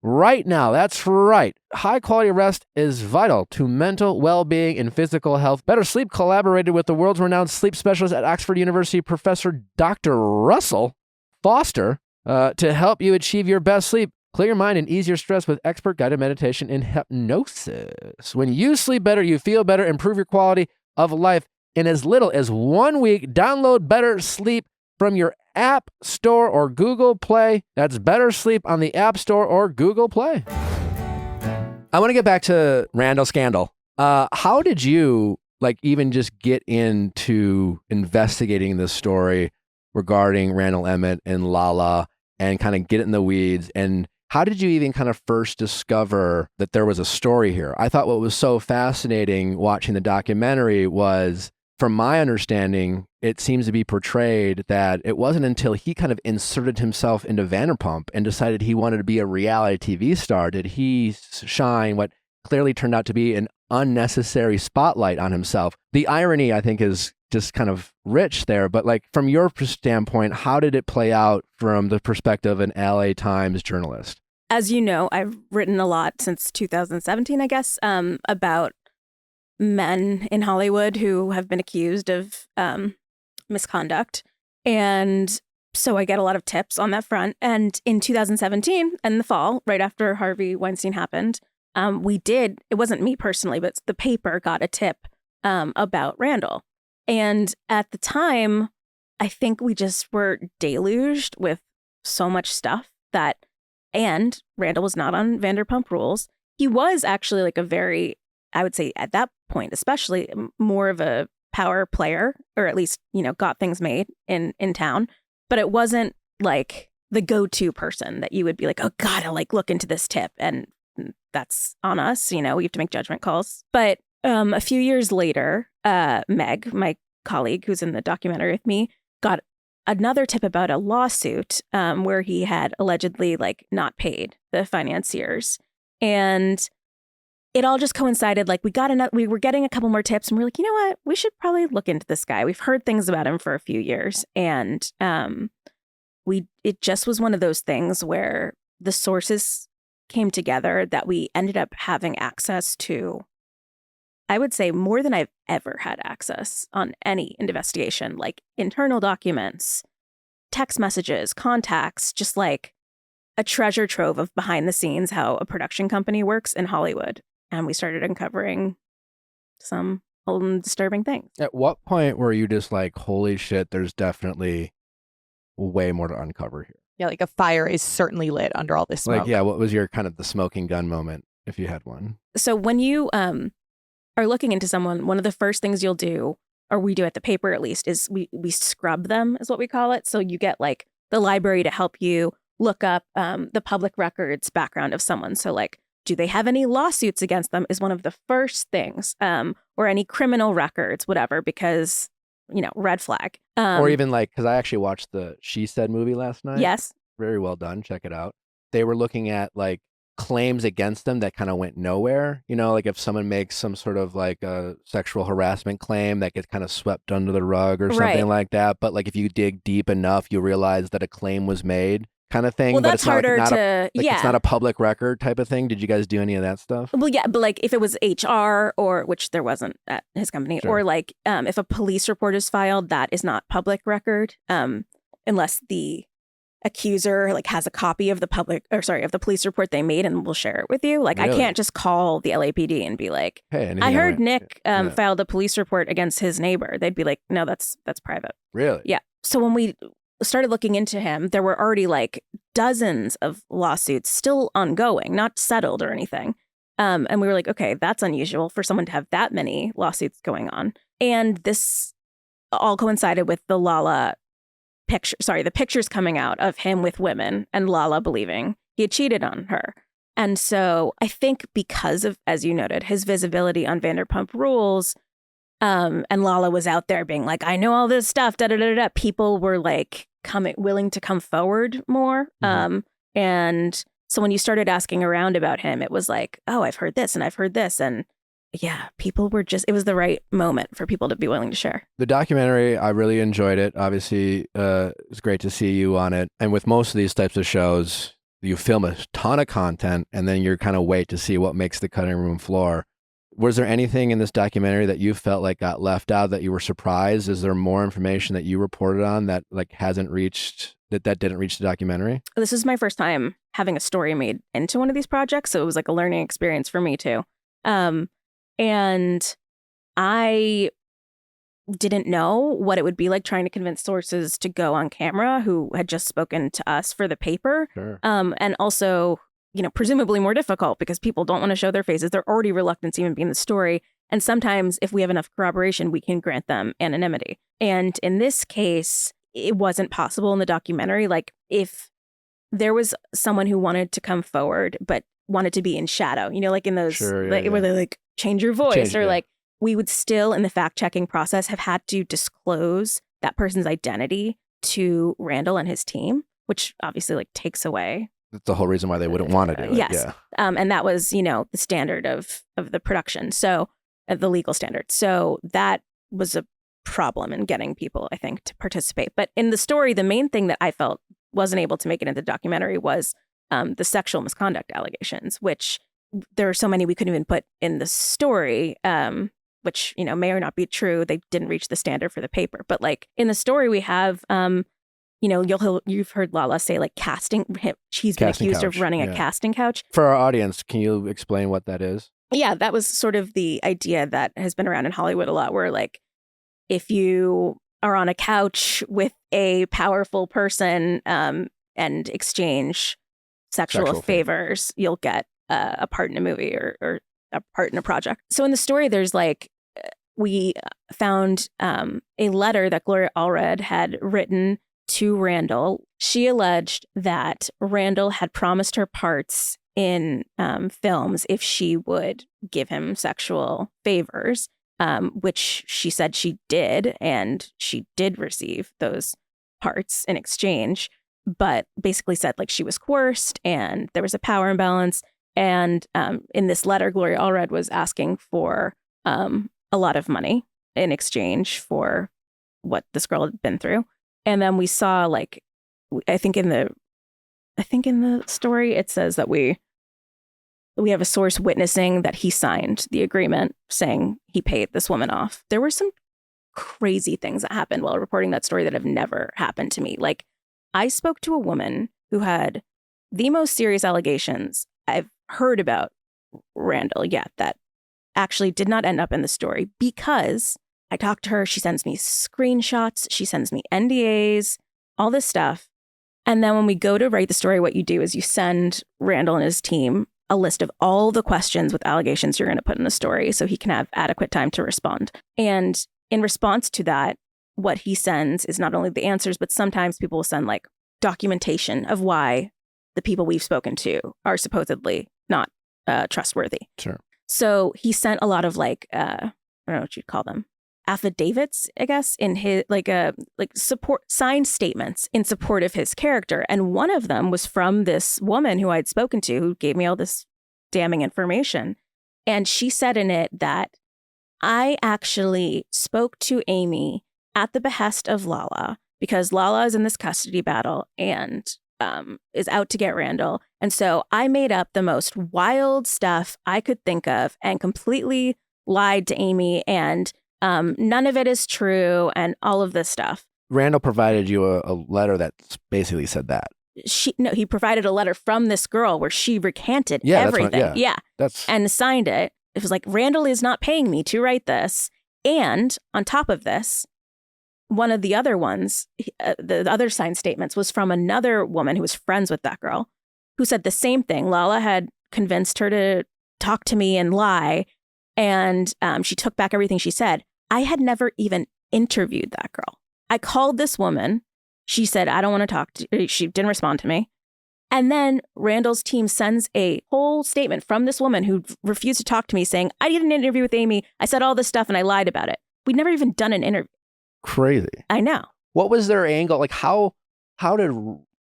Right now, that's right. High quality rest is vital to mental well-being and physical health. BetterSleep collaborated with the world's renowned sleep specialist at Oxford University, Professor Dr. Russell Foster, to help you achieve your best sleep. Clear your mind and ease your stress with expert-guided meditation and hypnosis. When you sleep better, you feel better, improve your quality of life in as little as 1 week. Download BetterSleep from your App Store or Google Play. That's BetterSleep on the App Store or Google Play. I want to get back to Randall Scandal. How did you even just get into investigating this story regarding Randall Emmett and Lala and kind of get in the weeds? And how did you even kind of first discover that there was a story here? I thought what was so fascinating watching the documentary was, from my understanding, it seems to be portrayed that it wasn't until he kind of inserted himself into Vanderpump and decided he wanted to be a reality TV star did he shine what clearly turned out to be an unnecessary spotlight on himself. The irony, I think, is just kind of rich there. But from your standpoint, how did it play out from the perspective of an LA Times journalist? As you know, I've written a lot since 2017, I guess, about men in Hollywood who have been accused of misconduct. And so I get a lot of tips on that front. And in 2017, in the fall, right after Harvey Weinstein happened, it wasn't me personally, but the paper got a tip about Randall. And at the time, I think we just were deluged with so much stuff and Randall was not on Vanderpump Rules. He was actually I would say at that point, especially more of a power player, or at least, got things made in town. But it wasn't like the go-to person that you would be like, oh, gotta look into this tip. And that's on us. We have to make judgment calls. But a few years later, Meg, my colleague who's in the documentary with me, got another tip about a lawsuit where he had allegedly not paid the financiers. And it all just coincided. We were getting a couple more tips, and we're like, you know what? We should probably look into this guy. We've heard things about him for a few years, and it just was one of those things where the sources came together that we ended up having access to. I would say more than I've ever had access on any investigation, internal documents, text messages, contacts, just a treasure trove of behind the scenes, how a production company works in Hollywood. And we started uncovering some old and disturbing things. At what point were you just holy shit, there's definitely way more to uncover here? Yeah, a fire is certainly lit under all this smoke. What was your kind of the smoking gun moment, if you had one? So when you are looking into someone, one of the first things you'll do, or we do at the paper at least, is we scrub them, is what we call it. So you get the library to help you look up the public records background of someone. So do they have any lawsuits against them is one of the first things, or any criminal records, whatever, because, red flag. Or even because I actually watched the She Said movie last night. Yes. Very well done. Check it out. They were looking at claims against them that kind of went nowhere. You know, like if someone makes some sort of like a sexual harassment claim that gets kind of swept under the rug or something Right. like that. But like if you dig deep enough, you realize that a claim was made kind of thing. Well, but that's it's not harder like, to, it's not a public record type of thing. Did you guys do any of that stuff? Well, yeah, but like if it was HR or which there wasn't at his company, Sure. or like if a police report is filed, that is not public record, unless the accuser like has a copy of the police report they made and will share it with you. Like I Really? can't just call the LAPD and be like, Hey, anything I heard went- Nick yeah. filed a police report against his neighbor. They'd be like, no, that's private. Really? Yeah. So when we started looking into him, there were already like dozens of lawsuits still ongoing, not settled or anything. And we were like, okay, that's unusual for someone to have that many lawsuits going on. And this all coincided with the Lala the pictures coming out of him with women and Lala believing he had cheated on her. And so I think because of, as you noted, his visibility on Vanderpump Rules, and Lala was out there being like, I know all this stuff, da-da-da-da, people were like willing to come forward more. Mhm. And so when you started asking around about him, it was like, oh, I've heard this and I've heard this. And yeah, people were it was the right moment for people to be willing to share. The documentary, I really enjoyed it. Obviously, it's great to see you on it. And with most of these types of shows, you film a ton of content and then you're kind of wait to see what makes the cutting room floor. Was there anything in this documentary that you felt like got left out that you were surprised? Is there more information that you reported on that like didn't reach the documentary? This is my first time having a story made into one of these projects. So it was like a learning experience for me too. And I didn't know what it would be like trying to convince sources to go on camera who had just spoken to us for the paper. Sure. And also, presumably more difficult because people don't want to show their faces. They're already reluctant to even be in the story. And sometimes if we have enough corroboration, we can grant them anonymity. And in this case, it wasn't possible in the documentary. Like if there was someone who wanted to come forward, but wanted to be in shadow, like in those, Sure, where they like change your voice Yeah. like we would still in the fact checking process have had to disclose that person's identity to Randall and his team, which obviously like takes away. That's the whole reason why they wouldn't want to do it. Yes. Yeah. And that was, the standard of the production. So the legal standard. So that was a problem in getting people, I think, to participate. But in the story, the main thing that I felt wasn't able to make it into the documentary was the sexual misconduct allegations, which there are so many we couldn't even put in the story, which, may or not be true. They didn't reach the standard for the paper. But like in the story, we have, you've heard Lala say like she's been Casting accused couch, of running yeah. a casting couch. For our audience, can you explain what that is? Yeah, that was sort of the idea that has been around in Hollywood a lot, where like if you are on a couch with a powerful person and exchange sexual favors, you'll get a part in a movie or a part in a project. So in the story, there's like, we found a letter that Gloria Allred had written to Randall. She alleged that Randall had promised her parts in films if she would give him sexual favors, which she said she did, and she did receive those parts in exchange, but basically said like she was coerced and there was a power imbalance. And in this letter, Gloria Allred was asking for a lot of money in exchange for what this girl had been through. And then we saw like, I think in the story, it says that we have a source witnessing that he signed the agreement saying he paid this woman off. There were some crazy things that happened while reporting that story that have never happened to me. Like I spoke to a woman who had the most serious allegations I've heard about Randall yet that actually did not end up in the story because I talked to her. She sends me screenshots. She sends me NDAs, all this stuff. And then when we go to write the story, what you do is you send Randall and his team a list of all the questions with allegations you're going to put in the story so he can have adequate time to respond. And in response to that, what he sends is not only the answers, but sometimes people will send like documentation of why the people we've spoken to are supposedly not trustworthy. Sure. So he sent a lot of like, I don't know what you'd call them, affidavits, I guess, in his like support signed statements in support of his character. And one of them was from this woman who I'd spoken to who gave me all this damning information. And she said in it that I actually spoke to Amy at the behest of Lala because Lala is in this custody battle and is out to get Randall. And so I made up the most wild stuff I could think of and completely lied to Amy, and none of it is true and all of this stuff. Randall provided you a letter that basically said that. He provided a letter from this girl where she recanted everything. And signed it. It was like, Randall is not paying me to write this. And on top of this, one of the other ones, the other signed statements was from another woman who was friends with that girl who said the same thing. Lala had convinced her to talk to me and lie. And she took back everything she said. I had never even interviewed that girl. I called this woman. She said, I don't want to talk to you. She didn't respond to me. And then Randall's team sends a whole statement from this woman who refused to talk to me saying, I did an interview with Amy. I said all this stuff and I lied about it. We'd never even done an interview. Crazy. I know. What was their angle? Like, how did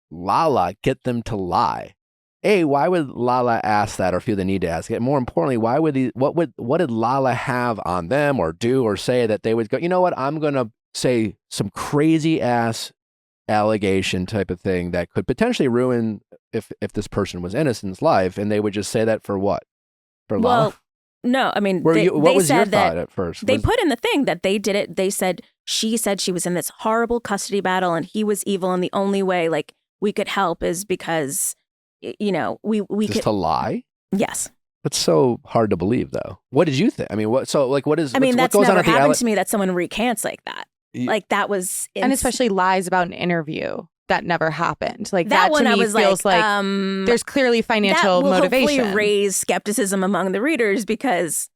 Lala get them to lie? A, why would Lala ask that or feel the need to ask it? More importantly, what did Lala have on them or do or say that they would go, you know what, I'm going to say some crazy ass allegation type of thing that could potentially ruin if this person was innocent's life, and they would just say that for what? For Lala? No, I mean, what was your thought at first? They put in the thing that they did it. They said she was in this horrible custody battle and he was evil, and the only way like we could help is because, you know, we just could to lie. Yes, that's so hard to believe, though. What did you think? I mean, what? So like, what is? I mean, that's what goes never on at happened to me that someone recants like that. Like that was, and especially lies about an interview. That never happened. Like that one, to me I was feels like there's clearly financial that will motivation. Hopefully raise skepticism among the readers because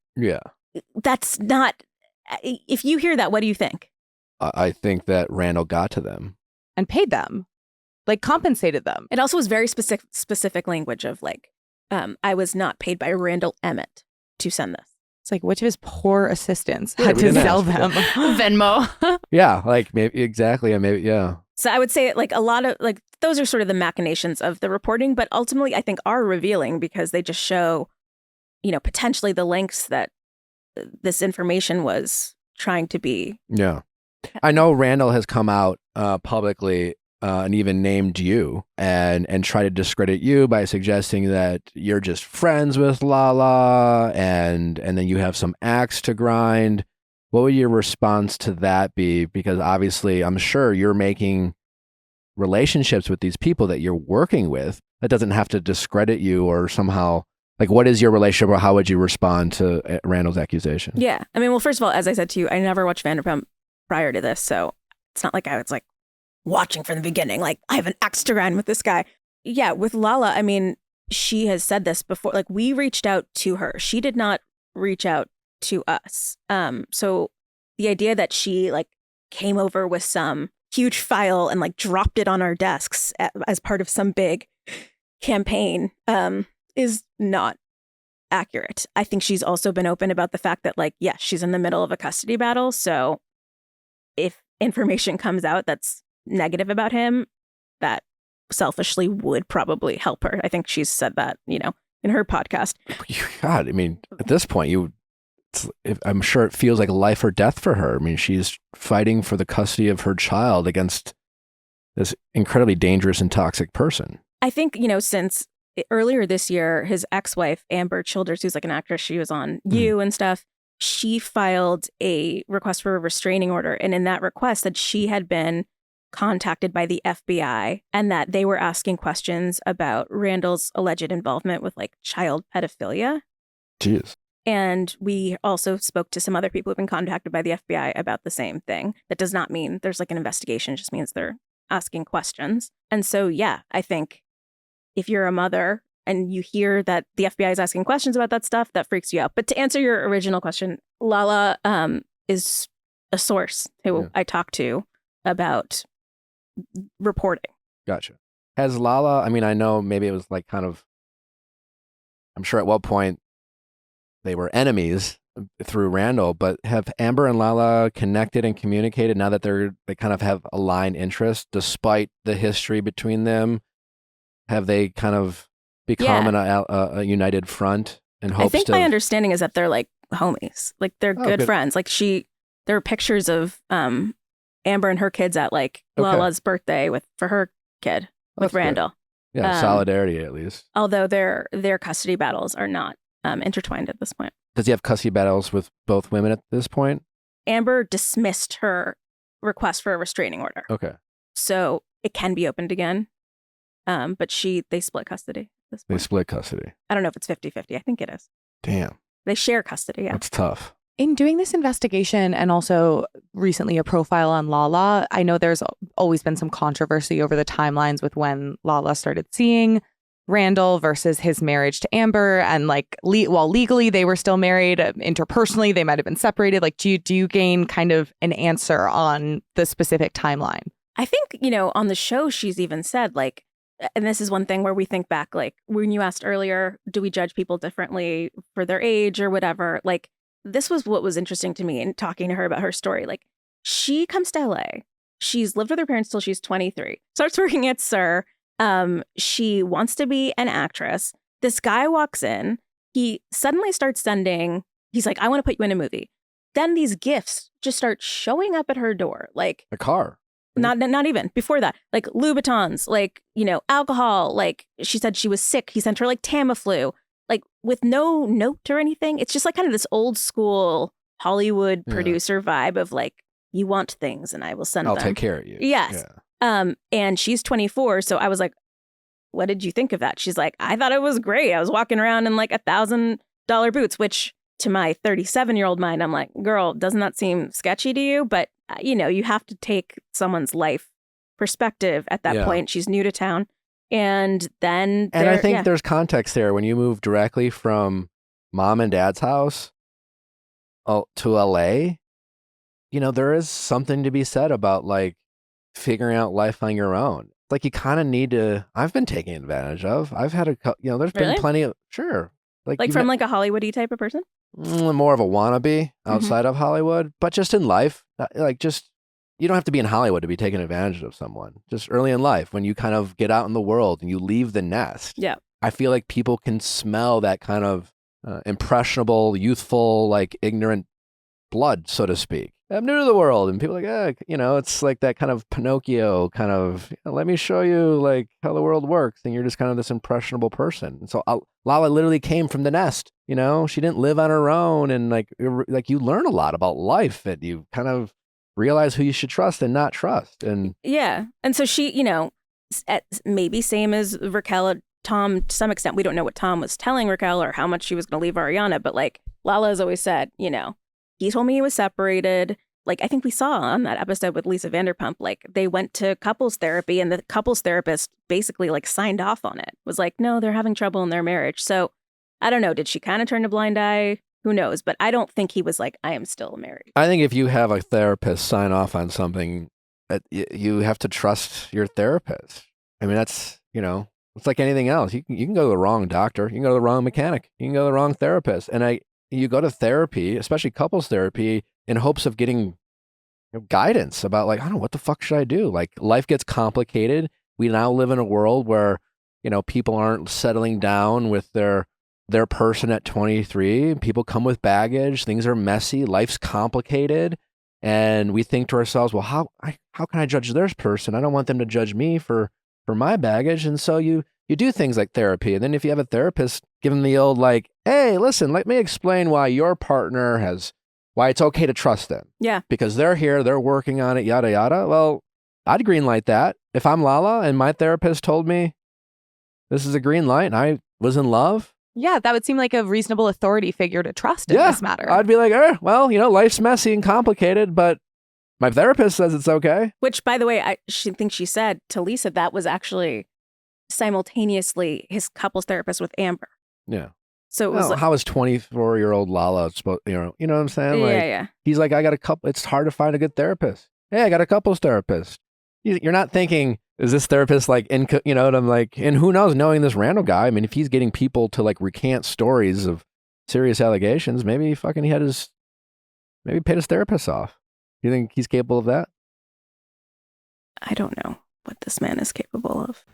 that's not. If you hear that, what do you think? I think that Randall got to them and paid them, like compensated them. It also was very specific language of like, I was not paid by Randall Emmett to send this. It's like which of his poor assistants had to sell them Venmo. Yeah, like maybe exactly, and maybe So I would say like a lot of like those are sort of the machinations of the reporting, but ultimately I think are revealing because they just show, you know, potentially the lengths that this information was trying to be. Yeah, I know Randall has come out publicly and even named you and try to discredit you by suggesting that you're just friends with Lala and then you have some axe to grind. What would your response to that be? Because obviously, I'm sure you're making relationships with these people that you're working with. That doesn't have to discredit you or somehow, like, what is your relationship or how would you respond to Randall's accusation? Yeah. I mean, well, first of all, as I said to you, I never watched Vanderpump prior to this. So it's not like I was like watching from the beginning. Like, I have an axe to grind with this guy. Yeah. With Lala, I mean, she has said this before. Like, we reached out to her. She did not reach out to us. So the idea that she like came over with some huge file and like dropped it on our desks as part of some big campaign is not accurate. I think she's also been open about the fact that like, yes, she's in the middle of a custody battle. So if information comes out that's negative about him, that selfishly would probably help her. I think she's said that, you know, in her podcast. God, I mean, at this point, I'm sure it feels like life or death for her. I mean, she's fighting for the custody of her child against this incredibly dangerous and toxic person. I think, you know, since earlier this year, his ex-wife, Amber Childers, who's like an actress, she was on You and stuff, she filed a request for a restraining order. And in that request that she had been contacted by the FBI and that they were asking questions about Randall's alleged involvement with like child pedophilia. Jeez. And we also spoke to some other people who've been contacted by the FBI about the same thing. That does not mean there's like an investigation. It just means they're asking questions. And so, yeah, I think if you're a mother and you hear that the FBI is asking questions about that stuff, that freaks you out. But to answer your original question, Lala is a source who I talked to about reporting. Gotcha. Has Lala, I mean, I know maybe it was like kind of, I'm sure at one point they were enemies through Randall, but have Amber and Lala connected and communicated now that they kind of have aligned interests despite the history between them? Have they kind of become a united front in hopes I think my understanding is that they're like homies. Like they're good friends. Like there are pictures of Amber and her kids at like Lala's birthday for her kid with Randall. Good. Yeah, solidarity at least. Although their custody battles are not intertwined at this point. Does he have custody battles with both women at this point? Amber dismissed her request for a restraining order. Okay. So it can be opened again. But they split custody at this point. They split custody. I don't know if it's 50-50. I think it is. Damn. They share custody, yeah. That's tough. In doing this investigation and also recently a profile on Lala, I know there's always been some controversy over the timelines with when Lala started seeing Randall versus his marriage to Amber. And like, while legally they were still married, interpersonally they might have been separated. Like, do you gain kind of an answer on the specific timeline? I think, on the show, she's even said like, and this is one thing where we think back, like when you asked earlier, do we judge people differently for their age or whatever? Like, this was what was interesting to me in talking to her about her story. Like, she comes to LA. She's lived with her parents till she's 23. Starts working at SUR. She wants to be an actress. This guy walks in. He suddenly starts he's like, I want to put you in a movie. Then these gifts just start showing up at her door. Like a car. Not even before that, like Louboutins, like, alcohol. Like she said she was sick. He sent her like Tamiflu, like with no note or anything. It's just like kind of this old school Hollywood producer vibe of like, you want things and I will send them. I'll take care of you. Yes. Yeah. And she's 24. So I was like, what did you think of that? She's like, I thought it was great. I was walking around in like $1,000 boots, which to my 37-year-old mind, I'm like, girl, doesn't that seem sketchy to you? But you have to take someone's life perspective at that point. She's new to town. And then I think there's context there when you move directly from mom and dad's house to LA. There is something to be said about like figuring out life on your own. Like you kind of need to. I've been taken advantage of. I've had there's been plenty of like from like a Hollywood-y type of person. More of a wannabe outside of Hollywood, but just in life, you don't have to be in Hollywood to be taken advantage of someone. Just early in life, when you kind of get out in the world and you leave the nest. Yeah. I feel like people can smell that kind of impressionable, youthful, like ignorant blood, so to speak. I'm new to the world, and people are like, it's like that kind of Pinocchio kind of, let me show you like how the world works, and you're just kind of this impressionable person. And so Lala literally came from the nest. She didn't live on her own, and like you learn a lot about life, and you kind of realize who you should trust and not trust. And yeah, and so she, maybe same as Raquel, Tom to some extent. We don't know what Tom was telling Raquel or how much she was going to leave Ariana, but like Lala has always said, he told me he was separated. Like, I think we saw on that episode with Lisa Vanderpump, like they went to couples therapy and the couples therapist basically like signed off on it. Was like, no, they're having trouble in their marriage. So I don't know. Did she kind of turn a blind eye? Who knows? But I don't think he was like, I am still married. I think if you have a therapist sign off on something, you have to trust your therapist. I mean, that's, it's like anything else. You can go to the wrong doctor. You can go to the wrong mechanic. You can go to the wrong therapist. And you go to therapy, especially couples therapy, in hopes of getting guidance about like, I don't know, what the fuck should I do? Like life gets complicated. We now live in a world where, people aren't settling down with their person at 23. People come with baggage. Things are messy. Life's complicated. And we think to ourselves, well, how can I judge this person? I don't want them to judge me for my baggage. And so you do things like therapy. And then if you have a therapist, give them the old like, hey, listen, let me explain why your partner why it's okay to trust them. Yeah. Because they're here, they're working on it, yada, yada. Well, I'd green light that. If I'm Lala and my therapist told me this is a green light and I was in love. Yeah, that would seem like a reasonable authority figure to trust in this matter. I'd be like, well, life's messy and complicated, but my therapist says it's okay. Which, by the way, I think she said to Lisa that was actually simultaneously his couples therapist with Amber. Yeah. So it was like, how is 24-year-old Lala supposed, you know what I'm saying? Like, yeah. He's like, I got a couple. It's hard to find a good therapist. Hey, I got a couples therapist. You're not thinking, is this therapist like, and I'm like, and who knows, knowing this Randall guy, I mean, if he's getting people to like recant stories of serious allegations. Maybe fucking maybe paid his therapist off. Do you think he's capable of that? I don't know what this man is capable of.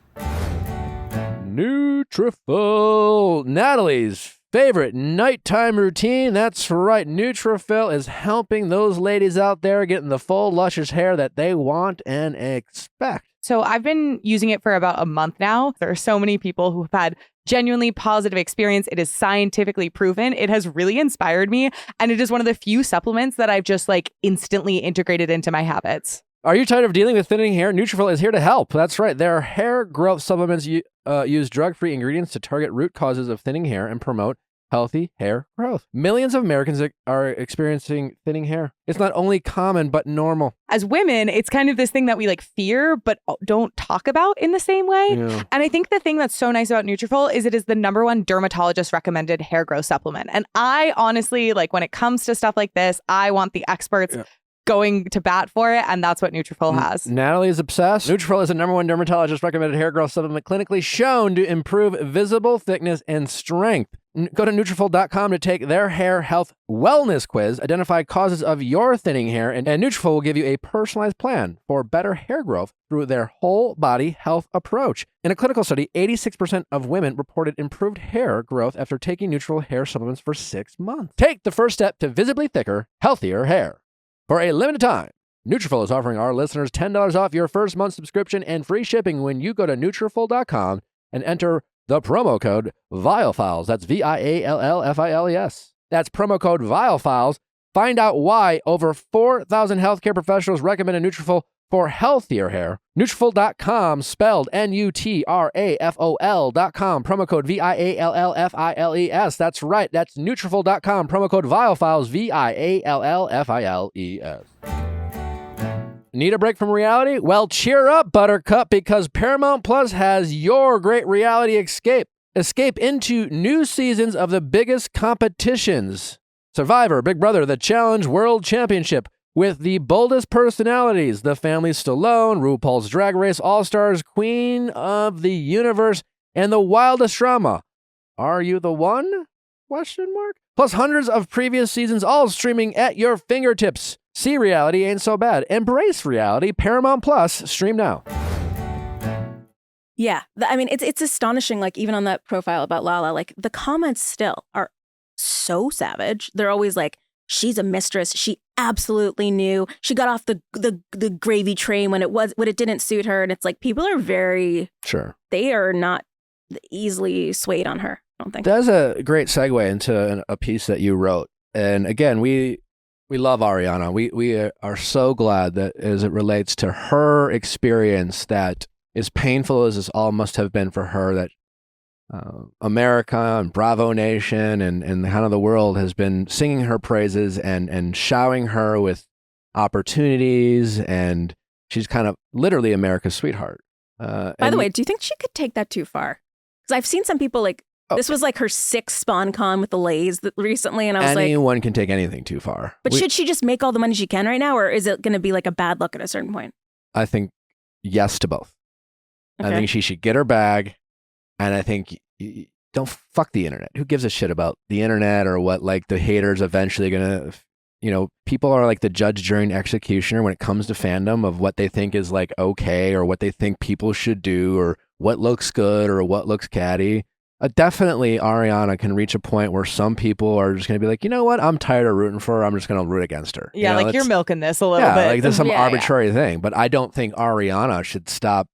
Nutrafol, Natalie's favorite nighttime routine. That's right. Nutrafol is helping those ladies out there getting the full, luscious hair that they want and expect. So I've been using it for about a month now. There are so many people who have had genuinely positive experience. It is scientifically proven. It has really inspired me. And it is one of the few supplements that I've just like instantly integrated into my habits. Are you tired of dealing with thinning hair? Nutrafol is here to help. That's right. Their hair growth supplements use drug-free ingredients to target root causes of thinning hair and promote healthy hair growth. Millions of Americans are experiencing thinning hair. It's not only common, but normal. As women, it's kind of this thing that we like fear, but don't talk about in the same way. Yeah. And I think the thing that's so nice about Nutrafol is it is the #1 dermatologist recommended hair growth supplement. And I honestly, like when it comes to stuff like this, I want the experts going to bat for it, and that's what Nutrafol has. Natalie is obsessed. Nutrafol is the #1 dermatologist recommended hair growth supplement clinically shown to improve visible thickness and strength. Go to Nutrafol.com to take their hair health wellness quiz, identify causes of your thinning hair, and Nutrafol will give you a personalized plan for better hair growth through their whole body health approach. In a clinical study, 86% of women reported improved hair growth after taking Nutrafol hair supplements for 6 months. Take the first step to visibly thicker, healthier hair. For a limited time, Nutrafol is offering our listeners $10 off your first month subscription and free shipping when you go to Nutrafol.com and enter the promo code Viall Files. That's VIALLFILES. That's promo code Viall Files. Find out why over 4,000 healthcare professionals recommend a Nutrafol for healthier hair. Nutrafol.com, spelled Nutrafol.com, promo code VIALLFILES. That's right, that's Nutrafol.com, promo code Viall Files, VIALLFILES. Need a break from reality? Well, cheer up, Buttercup, because Paramount Plus has your great reality escape. Escape into new seasons of the biggest competitions. Survivor, Big Brother, The Challenge, World Championship, with the boldest personalities, the family Stallone, RuPaul's Drag Race All-Stars, Queen of the Universe, and the wildest drama. Are you the one? Question mark. Plus hundreds of previous seasons, all streaming at your fingertips. See reality ain't so bad. Embrace reality. Paramount Plus. Stream now. Yeah. I mean, it's astonishing, like, even on that profile about Lala, like, the comments still are so savage. They're always like, she's a mistress. She absolutely knew. She got off the gravy train when it didn't suit her. And it's like, people are very... Sure. They are not easily swayed on her, I don't think. That's a great segue into a piece that you wrote. And again, we love Ariana. We are so glad that as it relates to her experience, that as painful as this all must have been for her, that America and Bravo Nation and kind of the world has been singing her praises and showering her with opportunities, and she's kind of literally America's sweetheart. By the way, do you think she could take that too far? Because I've seen some people like, this was like her 6th Spawn Con with the Lays recently, and I was like... Anyone can take anything too far. But should she just make all the money she can right now, or is it going to be like a bad look at a certain point? I think yes to both. Okay. I think she should get her bag, and I think don't fuck the internet. Who gives a shit about the internet or what like the haters eventually going to... people are like the judge, jury, and executioner when it comes to fandom of what they think is like okay or what they think people should do or what looks good or what looks catty. Definitely Ariana can reach a point where some people are just going to be like, you know what? I'm tired of rooting for her. I'm just going to root against her. Yeah, like you're milking this a little bit. Like there's some arbitrary thing, but I don't think Ariana should stop.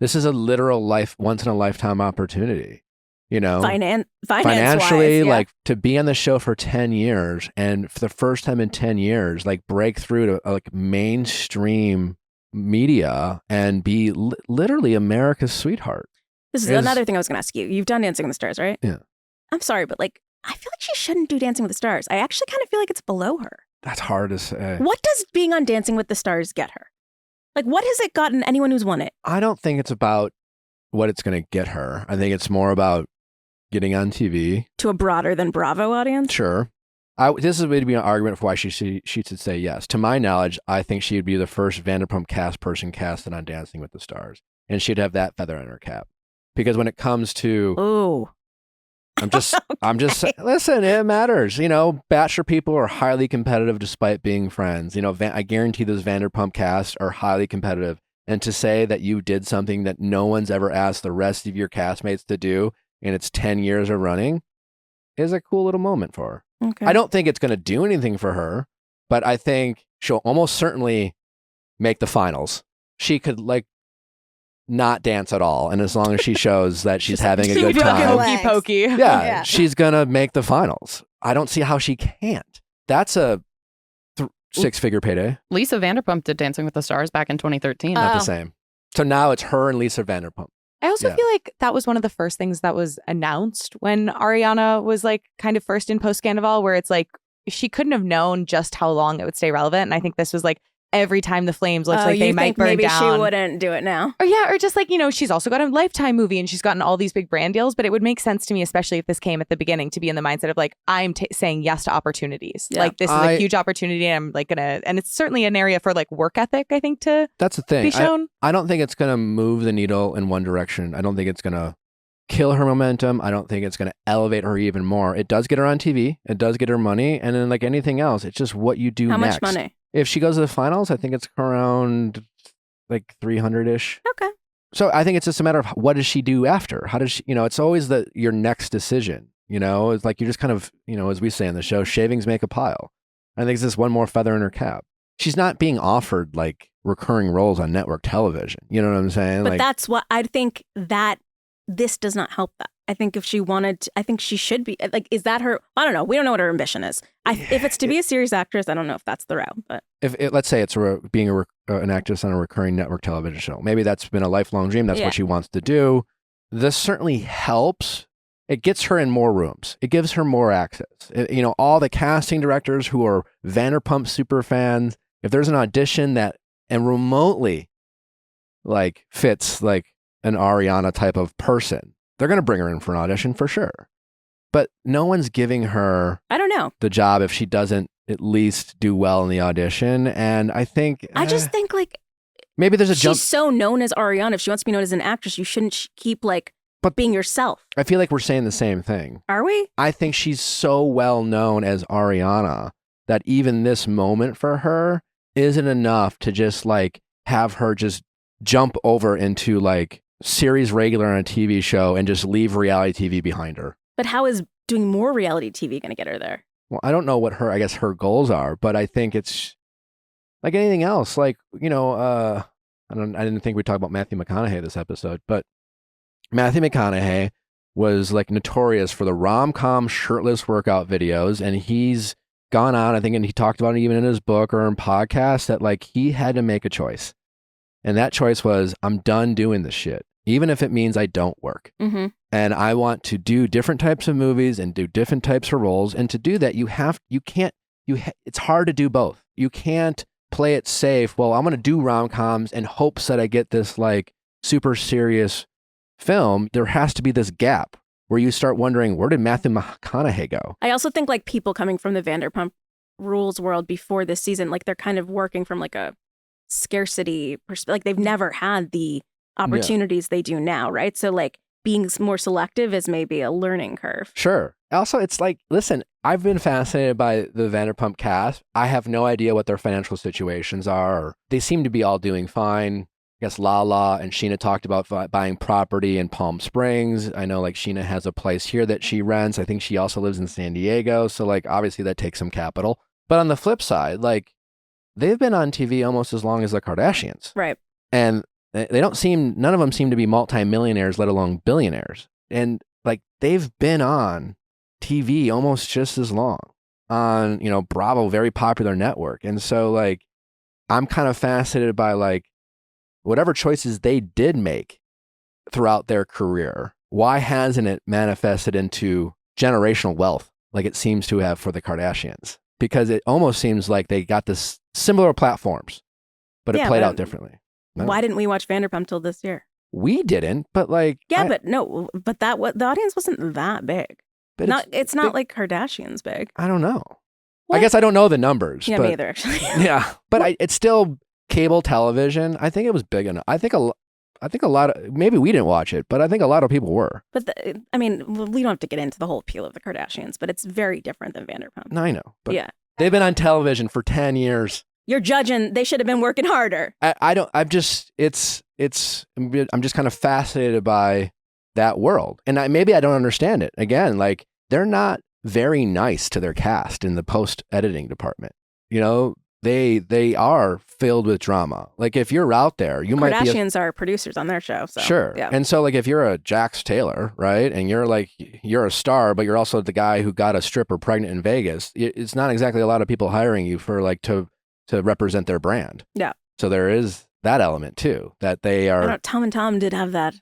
This is a literal once in a lifetime opportunity, financially, wise, like to be on the show for 10 years and for the first time in 10 years, like break through to like mainstream media and be literally America's sweetheart. This is another thing I was going to ask you. You've done Dancing with the Stars, right? Yeah. I'm sorry, but like, I feel like she shouldn't do Dancing with the Stars. I actually kind of feel like it's below her. That's hard to say. What does being on Dancing with the Stars get her? Like, what has it gotten anyone who's won it? I don't think it's about what it's going to get her. I think it's more about getting on TV. To a broader than Bravo audience? Sure. This would be an argument for why she should say yes. To my knowledge, I think she would be the first Vanderpump cast person casted on Dancing with the Stars. And she'd have that feather in her cap. Because when it comes to I'm just listen, it matters. You know, Bachelor people are highly competitive despite being friends. You know, I guarantee those Vanderpump cast are highly competitive. And to say that you did something that no one's ever asked the rest of your castmates to do, and it's 10 years of running, is a cool little moment for her. Okay. I don't think it's going to do anything for her, but I think she'll almost certainly make the finals. She could not dance at all, and as long as she shows that she's having a good time, hokey pokey. yeah, she's gonna make the finals. I don't see how she can't. That's a six-figure payday. Lisa Vanderpump did Dancing with the Stars back in 2013. Not the same. So now it's her and Lisa Vanderpump. I also feel like that was one of the first things that was announced when Ariana was kind of first in post Scandoval, where it's she couldn't have known just how long it would stay relevant. And I think this was every time the flames looks like they might burn maybe down. She wouldn't do it now. Or just she's also got a Lifetime movie and she's gotten all these big brand deals. But it would make sense to me, especially if this came at the beginning, to be in the mindset of I'm saying yes to opportunities. Yeah. This is a huge opportunity, and I'm gonna, and it's certainly an area for work ethic, I think, to that's the thing. be shown. I don't think it's gonna move the needle in one direction. I don't think it's gonna kill her momentum. I don't think it's going to elevate her even more. It does get her on TV. It does get her money. And then like anything else, it's just what you do How next. much money? If she goes to the finals, I think it's around 300-ish. Okay. So I think it's just a matter of what does she do after? How does she, it's always your next decision, It's like you're just kind of, as we say in the show, shavings make a pile. I think it's just one more feather in her cap. She's not being offered recurring roles on network television. You know what I'm saying? But that's what I think that this does not help that. I think if she wanted to, I think she should be is that her? I don't know. We don't know what her ambition is. If it's to be a serious actress, I don't know if that's the route. But let's say it's being an actress on a recurring network television show, maybe that's been a lifelong dream. That's what she wants to do. This certainly helps. It gets her in more rooms. It gives her more access. All the casting directors who are Vanderpump super fans, if there's an audition that and remotely fits an Ariana type of person, they're going to bring her in for an audition for sure. But no one's giving her, I don't know, the job if she doesn't at least do well in the audition. And I think just think maybe there's a jump. She's so known as Ariana. If she wants to be known as an actress, you shouldn't keep being yourself. I feel like we're saying the same thing. Are we? I think she's so well known as Ariana that even this moment for her isn't enough to just have her just jump over into series regular on a TV show and just leave reality TV behind her. But how is doing more reality TV going to get her there? Well, I don't know what her goals are, but I think it's like anything else. I didn't think we'd talk about Matthew McConaughey this episode, but Matthew McConaughey was notorious for the rom-com shirtless workout videos, and he's gone on, I think, and he talked about it even in his book or in podcasts, that he had to make a choice. And that choice was, I'm done doing this shit, even if it means I don't work. Mm-hmm. And I want to do different types of movies and do different types of roles. And to do that, it's hard to do both. You can't play it safe. Well, I'm going to do rom-coms in hopes that I get this super serious film. There has to be this gap where you start wondering, where did Matthew McConaughey go? I also think people coming from the Vanderpump Rules world before this season, they're kind of working from a scarcity perspective. They've never had the opportunities they do now, right? So being more selective is maybe a learning curve. Sure. Also, it's listen, I've been fascinated by the Vanderpump cast. I have no idea what their financial situations are. They seem to be all doing fine. I guess Lala and Sheena talked about buying property in Palm Springs. I know Sheena has a place here that she rents. I think she also lives in San Diego. So obviously that takes some capital. But on the flip side, they've been on TV almost as long as the Kardashians. Right. And none of them seem to be multimillionaires, let alone billionaires. And they've been on TV almost just as long on, Bravo, very popular network. And so I'm kind of fascinated by whatever choices they did make throughout their career. Why hasn't it manifested into generational wealth like it seems to have for the Kardashians? Because it almost seems like they got this similar platforms, but it played out differently. Why didn't we watch Vanderpump till this year? We didn't, but the audience wasn't that big. But it's not like Kardashians big. I don't know. What? I guess I don't know the numbers. Yeah, but, me either. Actually. Yeah, but it's still cable television. I think it was big enough. I think I think a lot of, maybe we didn't watch it, but I think a lot of people were. But I mean, we don't have to get into the whole appeal of the Kardashians, but it's very different than Vanderpump. I know, but yeah, they've been on television for 10 years. You're judging. They should have been working harder. I'm just kind of fascinated by that world. And maybe I don't understand it. Again, like, they're not very nice to their cast in the post-editing department. You know, they are filled with drama. Like, if you're out there, you might be Kardashians are producers on their show. So, sure. Yeah. And so, like, if you're a Jax Taylor, right, and you're a star, but you're also the guy who got a stripper pregnant in Vegas, it's not exactly a lot of people hiring you for, like, to represent their brand. Yeah. So there is that element too, that they are. Tom and Tom did have that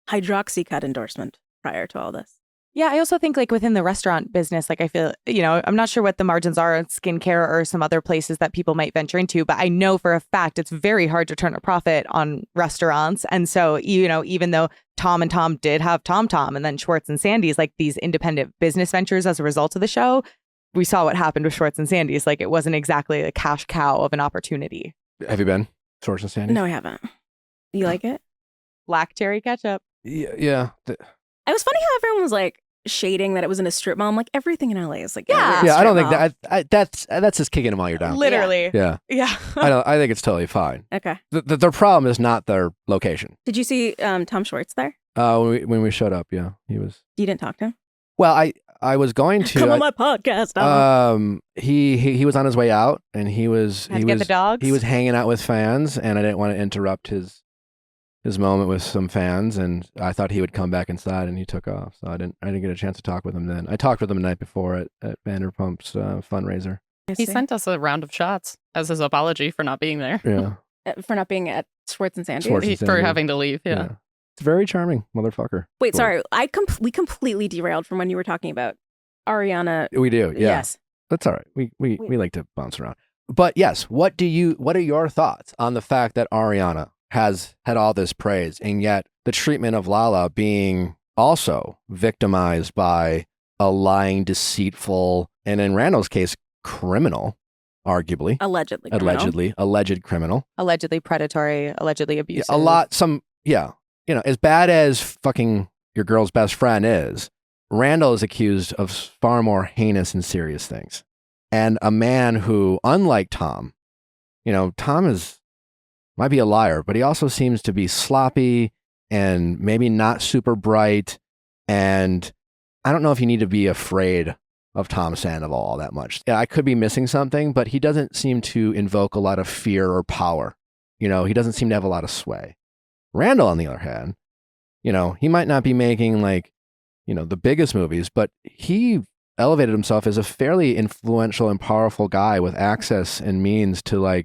Hydroxycut endorsement prior to all this. Yeah, I also think, like, within the restaurant business, like, I feel, I'm not sure what the margins are on skincare or some other places that people might venture into, but I know for a fact it's very hard to turn a profit on restaurants. And so, even though Tom and Tom did have Tom and then Schwartz and Sandy's, like, these independent business ventures as a result of the show, we saw what happened with Schwartz and Sandy's. Like, it wasn't exactly a cash cow of an opportunity. Have you been Schwartz and Sandy's? No, I haven't. You like it? Black cherry ketchup. Yeah. It was funny how everyone was like shading that it was in a strip mall. I'm like, everything in LA is like, Yeah. Yeah, I don't think that. that's just kicking them while you're down. Literally. Yeah. Yeah. I think it's totally fine. Okay. Their problem is not their location. Did you see Tom Schwartz there? When we showed up, yeah, he was. You didn't talk to him? Well, I was going to come on my podcast. He was on his way out, and he was Get the dogs. he was hanging out with fans, and I didn't want to interrupt his moment with some fans, and I thought he would come back inside, and he took off. So I didn't get a chance to talk with him then. I talked with him the night before at Vanderpump's fundraiser. He sent us a round of shots as his apology for not being there. Yeah, for not being at Schwartz and Sandy's. For having to leave. Yeah. It's a very charming motherfucker. Wait, Cool. sorry. We completely derailed from when you were talking about Ariana. We do, yeah. Yes. That's all right. We like to bounce around. But yes, what are your thoughts on the fact that Ariana has had all this praise, and yet the treatment of Lala being also victimized by a lying, deceitful, and in Randall's case, criminal, arguably. Alleged criminal. Allegedly predatory, allegedly abusive. As bad as fucking your girl's best friend is, Randall is accused of far more heinous and serious things. And a man who, unlike Tom, Tom might be a liar, but he also seems to be sloppy and maybe not super bright. And I don't know if you need to be afraid of Tom Sandoval all that much. Yeah, I could be missing something, but he doesn't seem to invoke a lot of fear or power. He doesn't seem to have a lot of sway. Randall, on the other hand, he might not be making the biggest movies, but he elevated himself as a fairly influential and powerful guy with access and means to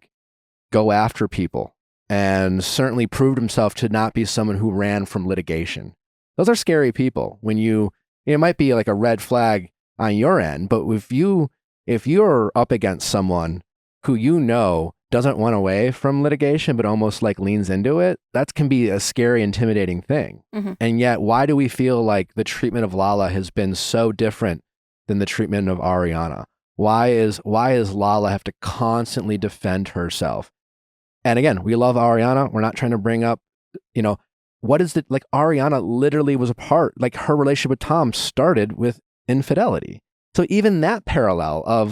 go after people, and certainly proved himself to not be someone who ran from litigation. Those are scary people. When it might be like a red flag on your end, but if you're up against someone who doesn't run away from litigation, but almost leans into it, that can be a scary, intimidating thing. Mm-hmm. And yet, why do we feel like the treatment of Lala has been so different than the treatment of Ariana? Why is Lala have to constantly defend herself? And again, we love Ariana. We're not trying to bring up, what is it? Ariana literally was a part, her relationship with Tom started with infidelity. So even that parallel of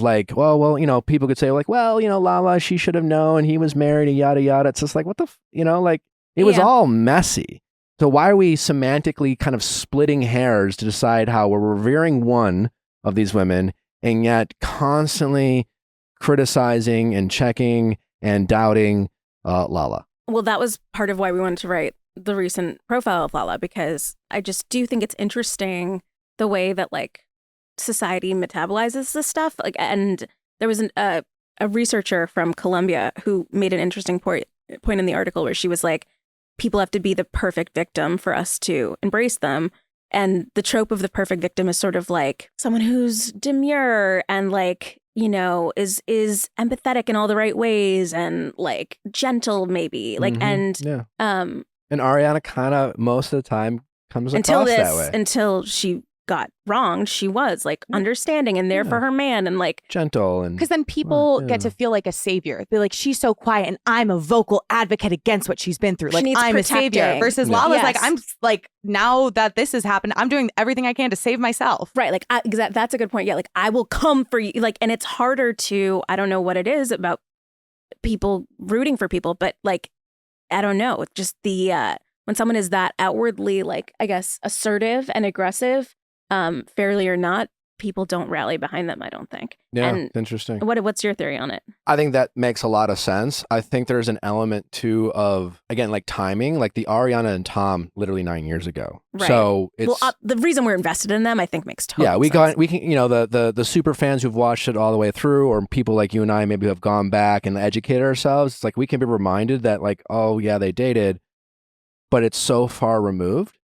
people could say Lala, she should have known he was married and yada, yada. It's just what the, it was all messy. So why are we semantically kind of splitting hairs to decide how we're revering one of these women and yet constantly criticizing and checking and doubting Lala? Well, that was part of why we wanted to write the recent profile of Lala, because I just do think it's interesting the way that society metabolizes this stuff. And there was a researcher from Columbia who made an interesting point in the article where she was like, people have to be the perfect victim for us to embrace them. And the trope of the perfect victim is sort of someone who's demure and is empathetic in all the right ways and gentle maybe and Ariana kind of most of the time comes across that way until she got wronged, she was like understanding and there for her man and like gentle. And because then people get to feel like a savior. They're like, she's so quiet and I'm a vocal advocate against what she's been through. Like, I'm a savior. Versus Lala's like, I'm like, now that this has happened, I'm doing everything I can to save myself. Right. Like, that's a good point. Yeah. Like, I will come for you. Like, and it's harder to, I don't know what it is about people rooting for people, but like, I don't know, just the, when someone is that outwardly, like, I guess, assertive and aggressive, fairly or not, people don't rally behind them, I don't think. Yeah, and interesting. What's your theory on it? I think that makes a lot of sense. I think there's an element too of, again, like timing, like the Ariana and Tom literally 9 years ago. Right. So it's the reason we're invested in them, I think, makes total sense. We can, you know, the super fans who've watched it all the way through, or people like you and I maybe have gone back and educated ourselves. It's like we can be reminded that like, oh yeah, they dated, but it's so far removed.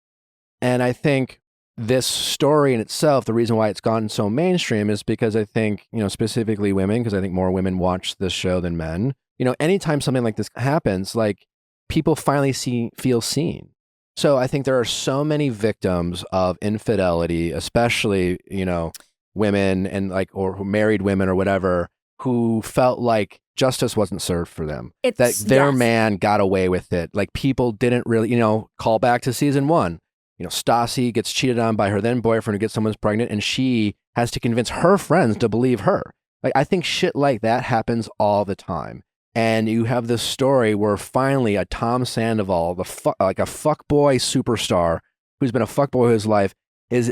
And I think this story in itself, the reason why it's gotten so mainstream is because I think, you know, specifically women, because I think more women watch this show than men. You know, anytime something like this happens, like people finally feel seen. So I think there are so many victims of infidelity, especially, you know, women and like, or married women or whatever, who felt like justice wasn't served for them. That their man got away with it. Like people didn't really, you know, call back to season 1. You know, Stassi gets cheated on by her then boyfriend who gets someone's pregnant, and she has to convince her friends to believe her. Like, I think shit like that happens all the time. And you have this story where finally a Tom Sandoval, like a fuckboy superstar who's been a fuckboy his life, is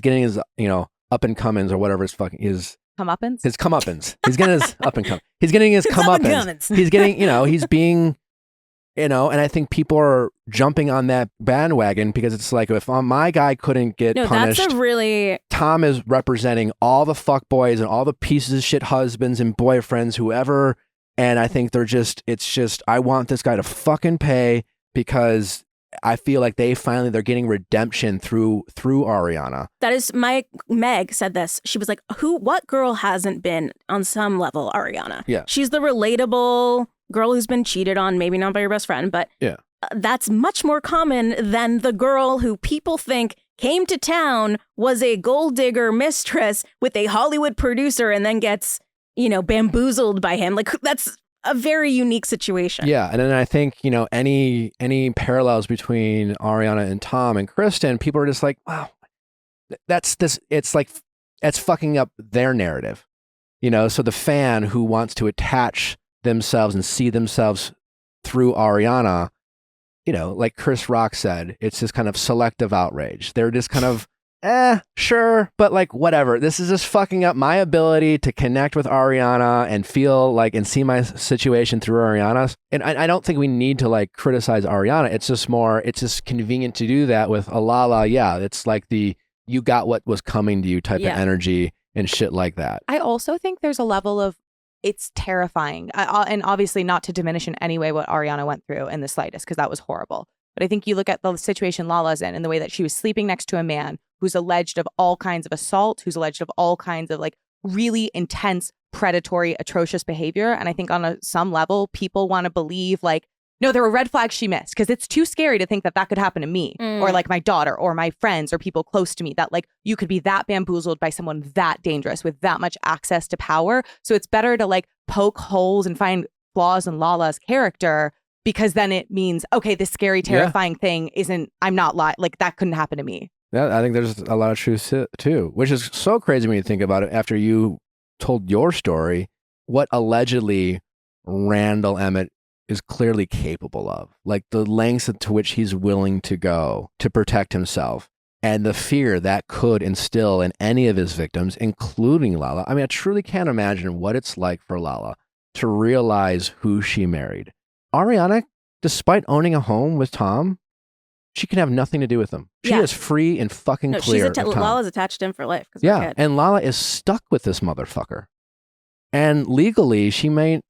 getting his, you know, up and comings or whatever his fucking is. Comeuppance? His comeuppance. He's getting his up and come. He's getting his comeuppance. He's getting, you know, he's being. You know, and I think people are jumping on that bandwagon because it's like, if my guy couldn't get punished, that's a really... Tom is representing all the fuckboys and all the pieces of shit husbands and boyfriends, whoever. And I think it's just, I want this guy to fucking pay because I feel like they're getting redemption through Ariana. That is, Meg said this. She was like, what girl hasn't been on some level Ariana? Yeah. She's the relatable girl who's been cheated on, maybe not by your best friend, but yeah, that's much more common than the girl who people think came to town, was a gold digger mistress with a Hollywood producer, and then gets, you know, bamboozled by him. Like, that's a very unique situation. Yeah, and then I think, you know, any parallels between Ariana and Tom and Kristen, people are just like, wow, it's like, it's fucking up their narrative. You know, so the fan who wants to attach themselves and see themselves through Ariana, you know, like Chris Rock said, it's this kind of selective outrage. They're just kind of, sure, but like whatever. This is just fucking up my ability to connect with Ariana and feel like and see my situation through Ariana's. And I don't think we need to like criticize Ariana. It's just convenient to do that with Alala. Yeah, it's like you got what was coming to you type of energy and shit like that. I also think there's a level of, it's terrifying. And obviously not to diminish in any way what Ariana went through in the slightest, because that was horrible. But I think you look at the situation Lala's in and the way that she was sleeping next to a man who's alleged of all kinds of assault, who's alleged of all kinds of like really intense, predatory, atrocious behavior. And I think on some level, people want to believe like, no, there were red flags she missed, because it's too scary to think that could happen to me or like my daughter or my friends or people close to me, that like you could be that bamboozled by someone that dangerous with that much access to power. So it's better to like poke holes and find flaws in Lala's character, because then it means, okay, this scary, terrifying thing I'm not like that couldn't happen to me. Yeah, I think there's a lot of truth too, which is so crazy when you think about it after you told your story, what allegedly Randall Emmett is clearly capable of, like the lengths to which he's willing to go to protect himself and the fear that could instill in any of his victims, including Lala. I mean, I truly can't imagine what it's like for Lala to realize who she married. Ariana, despite owning a home with Tom, she can have nothing to do with him. She is free and fucking clear. Lala's attached to him for life. Yeah, and Lala is stuck with this motherfucker. And legally, she may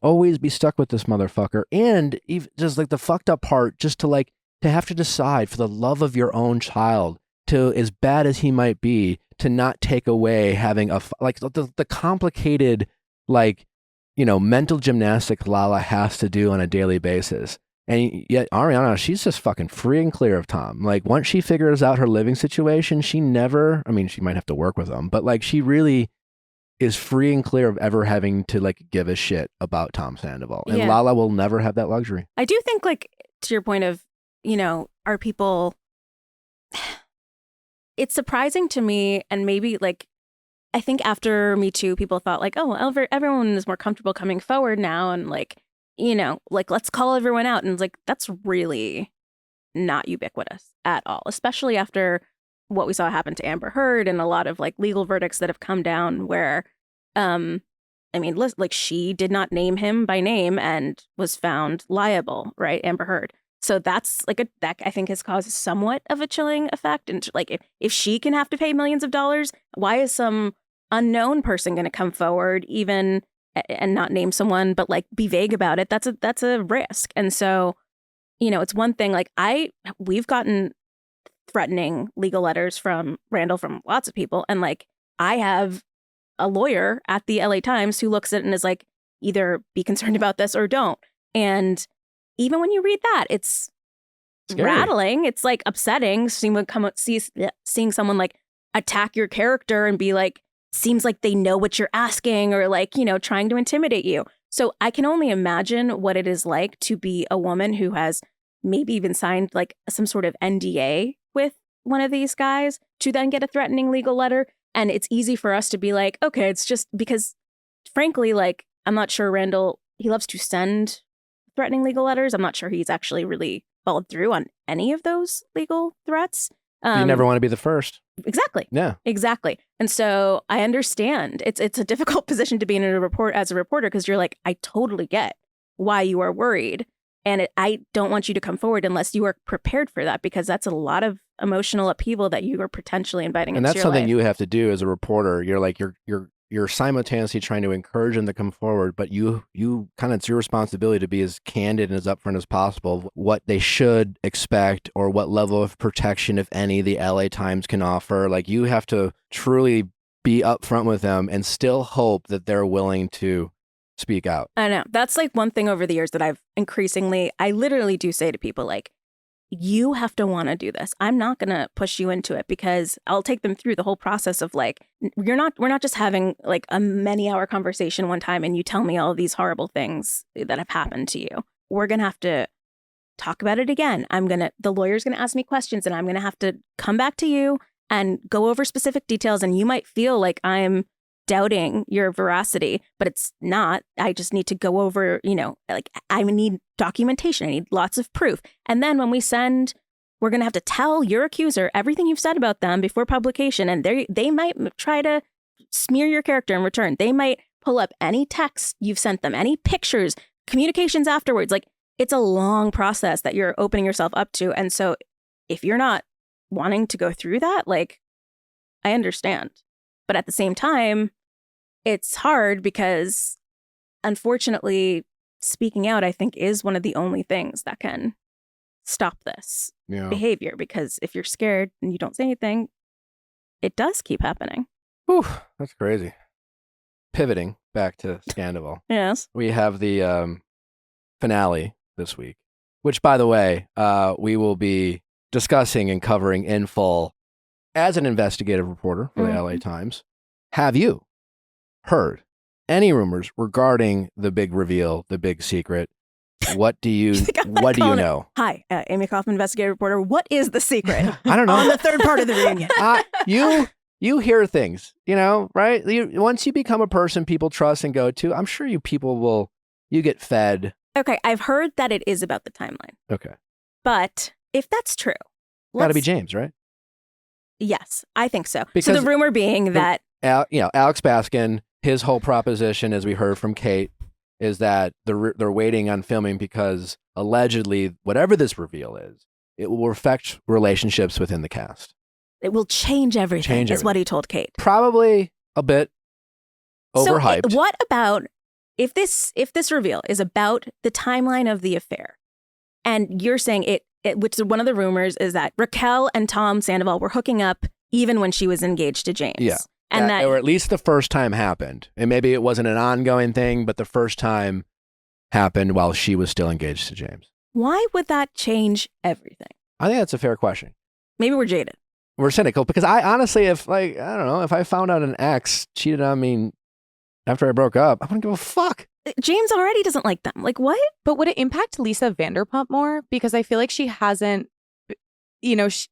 always be stuck with this motherfucker. And even just like the fucked up part, just to have to decide for the love of your own child, to, as bad as he might be, to not take away having the complicated, mental gymnastics Lala has to do on a daily basis. And yet Ariana, she's just fucking free and clear of Tom. Like once she figures out her living situation, she never, I mean, she might have to work with him, but like she really is free and clear of ever having to like give a shit about Tom Sandoval. And Yeah. Lala will never have that luxury. I do think, like, to your point of, you know, are people, it's surprising to me, and maybe like, I think after Me Too, people thought like, oh, well, everyone is more comfortable coming forward now, and like, you know, like let's call everyone out. And it's like, that's really not ubiquitous at all, especially after what we saw happen to Amber Heard and a lot of like legal verdicts that have come down where, I mean, like she did not name him by name and was found liable, right? Amber Heard. So that's like that I think has caused somewhat of a chilling effect. And like if she can have to pay millions of dollars, why is some unknown person going to come forward even and not name someone, but like be vague about it? That's a risk. And so, you know, it's one thing like we've gotten threatening legal letters from Randall from lots of people. And like I have a lawyer at the LA Times who looks at it and is like, either be concerned about this or don't. And even when you read that, it's Scary. rattling. It's like upsetting seeing someone like attack your character and be like, seems like they know what you're asking, or like, you know, trying to intimidate you. So I can only imagine what it is like to be a woman who has maybe even signed like some sort of NDA with one of these guys to then get a threatening legal letter. And it's easy for us to be like, okay, it's just because, frankly, like, I'm not sure Randall, he loves to send threatening legal letters. I'm not sure he's actually really followed through on any of those legal threats. You never want to be the first. Exactly. Yeah. Exactly. And so I understand it's a difficult position to be in as a reporter, because you're like, I totally get why you are worried. And I don't want you to come forward unless you are prepared for that, because that's a lot of emotional upheaval that you are potentially inviting And into that's your something life. you have to do as a reporter. You're like, you're simultaneously trying to encourage them to come forward, but you kind of, it's your responsibility to be as candid and as upfront as possible what they should expect or what level of protection, if any, the LA Times can offer. Like you have to truly be upfront with them and still hope that they're willing to speak out. I know. That's like one thing over the years that I literally do say to people, like, you have to want to do this. I'm not going to push you into it, because I'll take them through the whole process of like, we're not just having like a many-hour conversation one time and you tell me all of these horrible things that have happened to you. We're going to have to talk about it again. The lawyer's going to ask me questions, and I'm going to have to come back to you and go over specific details. And you might feel like I'm doubting your veracity, but it's not. I just need to go over, you know, like I need documentation. I need lots of proof. And then when we send, we're going to have to tell your accuser everything you've said about them before publication. And they might try to smear your character in return. They might pull up any text you've sent them, any pictures, communications afterwards. Like it's a long process that you're opening yourself up to. And so if you're not wanting to go through that, like, I understand. But at the same time, it's hard because, unfortunately, speaking out, I think, is one of the only things that can stop this behavior. Because if you're scared and you don't say anything, it does keep happening. Whew, that's crazy. Pivoting back to Scandoval. Yes. We have the finale this week, which, by the way, we will be discussing and covering in full as an investigative reporter for the LA Times. Have you heard any rumors regarding the big reveal, the big secret? What do you know? Hi, Amy Kaufman, investigative reporter. What is the secret? I don't know. On the third part of the reunion. You hear things, you know, right? Once you become a person people trust and go to, I'm sure you get fed. Okay, I've heard that it is about the timeline. Okay. But if that's true, Gotta be James, right? Yes, I think so. Because so the rumor being that Alex Baskin, his whole proposition, as we heard from Kate, is that they're waiting on filming because allegedly, whatever this reveal is, it will affect relationships within the cast. It will change everything, is what he told Kate. Probably a bit overhyped. So what about if this reveal is about the timeline of the affair, and you're saying it, which is one of the rumors is that Raquel and Tom Sandoval were hooking up even when she was engaged to James. Yeah. And or at least the first time happened. And maybe it wasn't an ongoing thing, but the first time happened while she was still engaged to James. Why would that change everything? I think that's a fair question. Maybe we're jaded. We're cynical because I honestly, if like, I don't know, if I found out an ex cheated on me after I broke up, I wouldn't give a fuck. James already doesn't like them. Like, what? But would it impact Lisa Vanderpump more? Because I feel like she hasn't, Lisa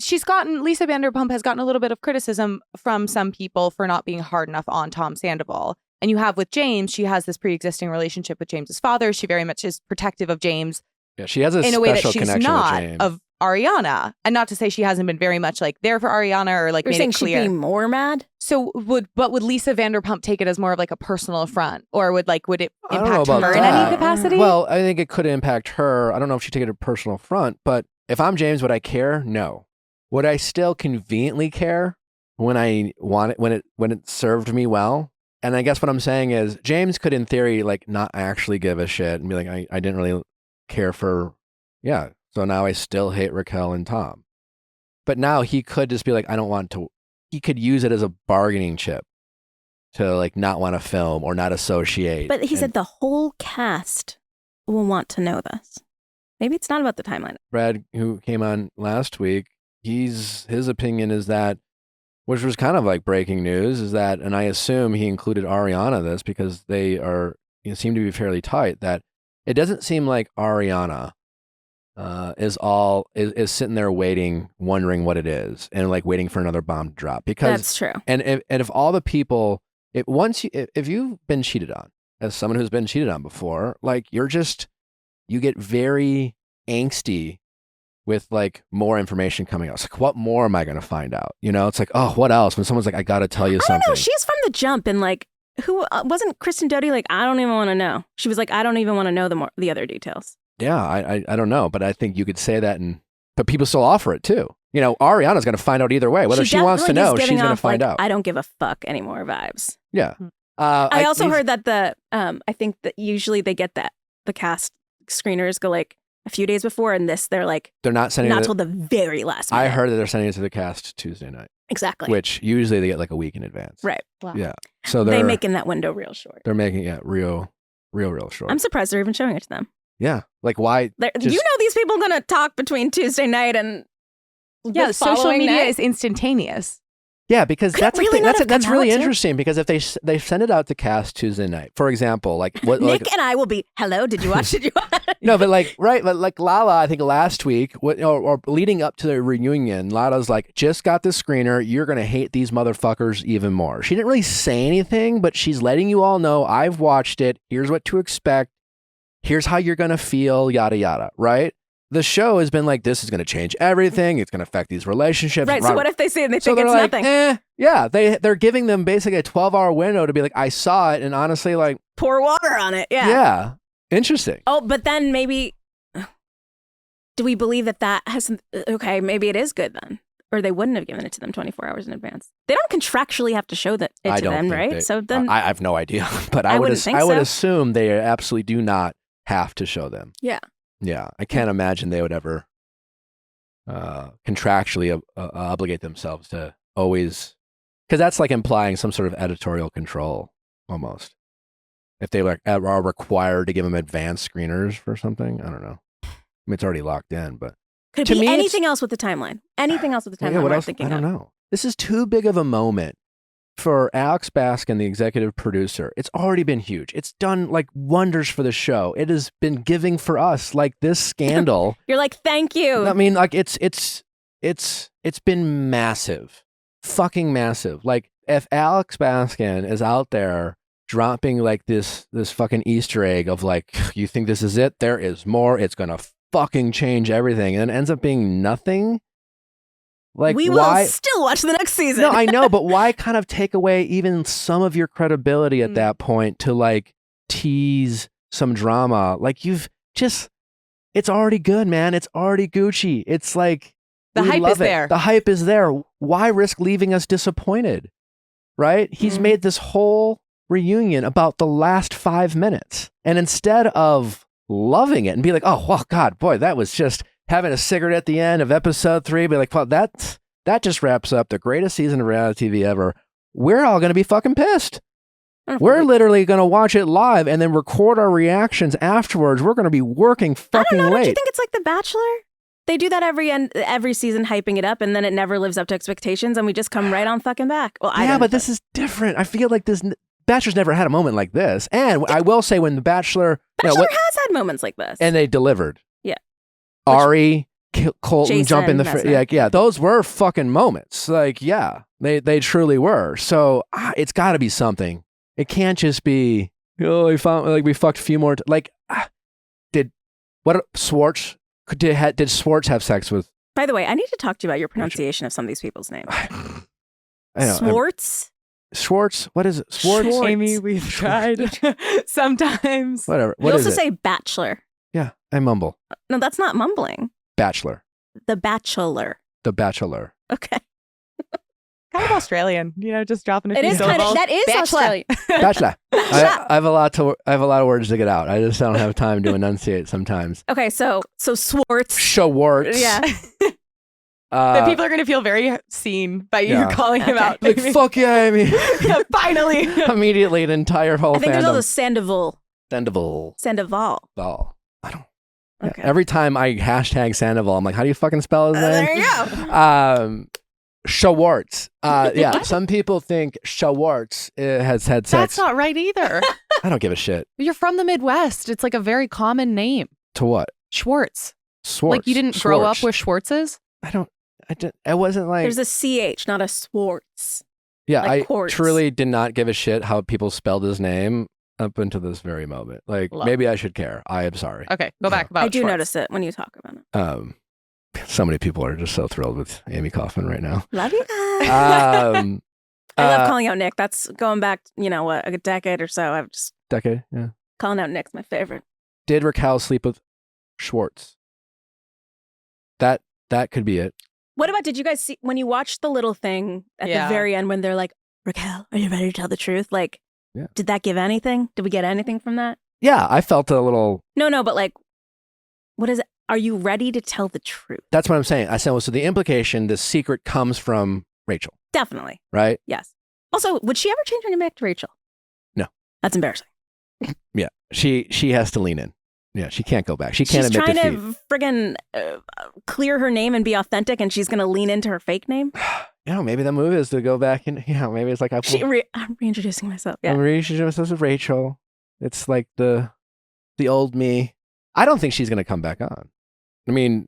Vanderpump has gotten a little bit of criticism from some people for not being hard enough on Tom Sandoval. And you have with James, she has this pre-existing relationship with James's father. She very much is protective of James. Yeah, she has a in a way that special she's connection not with James. of Ariana. And not to say she hasn't been very much like there for Ariana or like You're made saying it clear. she'd be more mad? So would Lisa Vanderpump take it as more of like a personal affront, or would it I don't know impact about her in that. any capacity? Well, I think it could impact her. I don't know if she'd take it a personal front, but if I'm James, would I care? No. Would I still conveniently care when I want it, when it served me well? And I guess what I'm saying is James could, in theory, like not actually give a shit and be like, I didn't really care for, yeah. So now I still hate Raquel and Tom. But now he could just be like, I don't want to. He could use it as a bargaining chip to like not want to film or not associate. But he said the whole cast will want to know this. Maybe it's not about the timeline. Brad, who came on last week, his opinion is that, which was kind of like breaking news, is that, and I assume he included Ariana in this because they are, seem to be fairly tight, that it doesn't seem like Ariana is sitting there waiting, wondering what it is, and like waiting for another bomb to drop. Because that's true. And if all the people, if you've been cheated on, as someone who's been cheated on before, like you get very angsty with like more information coming out. It's like, what more am I going to find out? It's like, oh, what else? When someone's like, I got to tell you something. I don't know. She's from the jump, and like, who wasn't Kristen Doty? Like, I don't even want to know. She was like, I don't even want to know the other details. Yeah, I don't know, but I think you could say that, but people still offer it too. Ariana's going to find out either way. Whether she wants to know, she's going to find out. I don't give a fuck anymore vibes. Yeah. I also heard that I think that usually they get the cast screeners go like a few days before, and they're like, they're not sending till the very last minute. I heard that they're sending it to the cast Tuesday night. Exactly. Which usually they get like a week in advance. Right. Wow. Yeah. So they're making that window real short. They're making it real short. I'm surprised they're even showing it to them. Yeah. Like why? These people going to talk between Tuesday night and social media night? is instantaneous. Yeah, because that's really the thing. That's really too? interesting because if they send it out to cast Tuesday night, for example, like what Nick and I will be, hello, did you watch? Did you watch? No, but like but like Lala, I think last week or leading up to the reunion, Lala's like, just got the screener. You're gonna hate these motherfuckers even more. She didn't really say anything, but she's letting you all know I've watched it. Here's what to expect. Here's how you're gonna feel. Yada yada. Right. The show has been like, this is going to change everything. It's going to affect these relationships. Right. So what if they see it and they think it's like, nothing? Yeah. They're giving them basically a 12-hour window to be like, I saw it. And honestly, like. Pour water on it. Yeah. Yeah. Interesting. Oh, but then maybe, do we believe that has, okay, maybe it is good then. Or they wouldn't have given it to them 24 hours in advance. They don't contractually have to show it to them, right? So then. I have no idea. But I would assume they absolutely do not have to show them. Yeah. Yeah, I can't imagine they would ever contractually obligate themselves to always, because that's like implying some sort of editorial control almost. If they are required to give them advanced screeners for something, I don't know. I mean, it's already locked in, but could it be anything else with the timeline? Anything else with the timeline? Yeah, what else? Thinking I don't know. This is too big of a moment for Alex Baskin, the executive producer. It's already been huge. It's done like wonders for the show. It has been giving for us like this scandal. You're like, thank you. I mean, like it's been massive, fucking massive. Like if Alex Baskin is out there dropping like this fucking Easter egg of like, you think this is it? There is more. It's gonna fucking change everything, and it ends up being nothing. Like, we will still watch the next season. No, I know, but why kind of take away even some of your credibility at that point to like tease some drama? Like it's already good, man. It's already Gucci. It's like the hype is there. The hype is there. Why risk leaving us disappointed? Right? He's made this whole reunion about the last 5 minutes. And instead of loving it and be like, oh, well, God, boy, that was just having a cigarette at the end of episode 3, be like, well, that just wraps up the greatest season of reality TV ever. We're all going to be fucking pissed. We're literally going to watch it live and then record our reactions afterwards. We're going to be working fucking Don't late. you think it's like The Bachelor? They do that every season, hyping it up, and then it never lives up to expectations, and we just come right on fucking back. Well, yeah, but this is different. I feel like Bachelor's never had a moment like this. And I will say when The Bachelor... Bachelor has had moments like this. And they delivered. Yeah. Ari, Colton Jason jump in the... Messner. Yeah, those were fucking moments. Like, yeah, they truly were. So it's got to be something. It can't just be, we fucked a few more... Did Schwartz have sex with... By the way, I need to talk to you about your pronunciation of some of these people's names. I know. Schwartz? What is it? Schwartz? Amy, we've tried. Sometimes. Whatever. You What also is it? say bachelor. Yeah, I mumble. No, that's not mumbling. Bachelor. The Bachelor. The Bachelor. Okay. Kind of Australian, just dropping a It few is kind syllables. of, that is Bachelor. Australian. Bachelor. I have a lot of words to get out. I just don't have time to enunciate sometimes. Okay, so Schwartz. Schwartz. Yeah. But people are going to feel very seen by you Yeah. calling him out. Like, fuck yeah, Amy. Yeah, finally. Immediately, an entire whole I think there's all the fandom. Sandoval. Sandoval. Sandoval. I don't. Okay. Yeah, every time I hashtag Sandoval, I'm like, how do you fucking spell his name? There you go. Schwartz. Yeah, some people think Schwartz has had sex. That's not right either. I don't give a shit. You're from the Midwest. It's like a very common name. To what? Schwartz. Schwartz. Like you didn't grow up with Schwartzes? I wasn't like... There's a CH, not a Schwartz. Yeah, like I quartz. truly did not give a shit how people spelled his name up until this very moment. Like, Love maybe I should care. I am sorry. Okay, go back about I do Schwartz. notice it when you talk about it. So many people are just so thrilled with Amy Kaufman right now. Love you guys. Um, I love calling out Nick. That's going back, a decade or so. I've just decade, yeah. calling out Nick's my favorite. Did Raquel sleep with Schwartz? That could be it. What about, did you guys see, when you watched the little thing at Yeah. the very end when they're like, Raquel, are you ready to tell the truth? Like, Yeah. did that give anything? Did we get anything from that? Yeah, I felt a little... No, but like, what is it? Are you ready to tell the truth? That's what I'm saying. I said, well, so the implication, the secret comes from Rachel, Definitely. right? Yes. Also, would she ever change her name back to Rachel? No. That's embarrassing. Yeah, she has to lean in. Yeah, she can't go back. She can't She's admit trying defeat. to friggin' clear her name and be authentic, and she's going to lean into her fake name. Maybe the move is to go back and, maybe it's like, I'm reintroducing myself. Yeah. relationship with Rachel. It's like the old me. I don't think she's going to come back on. I mean,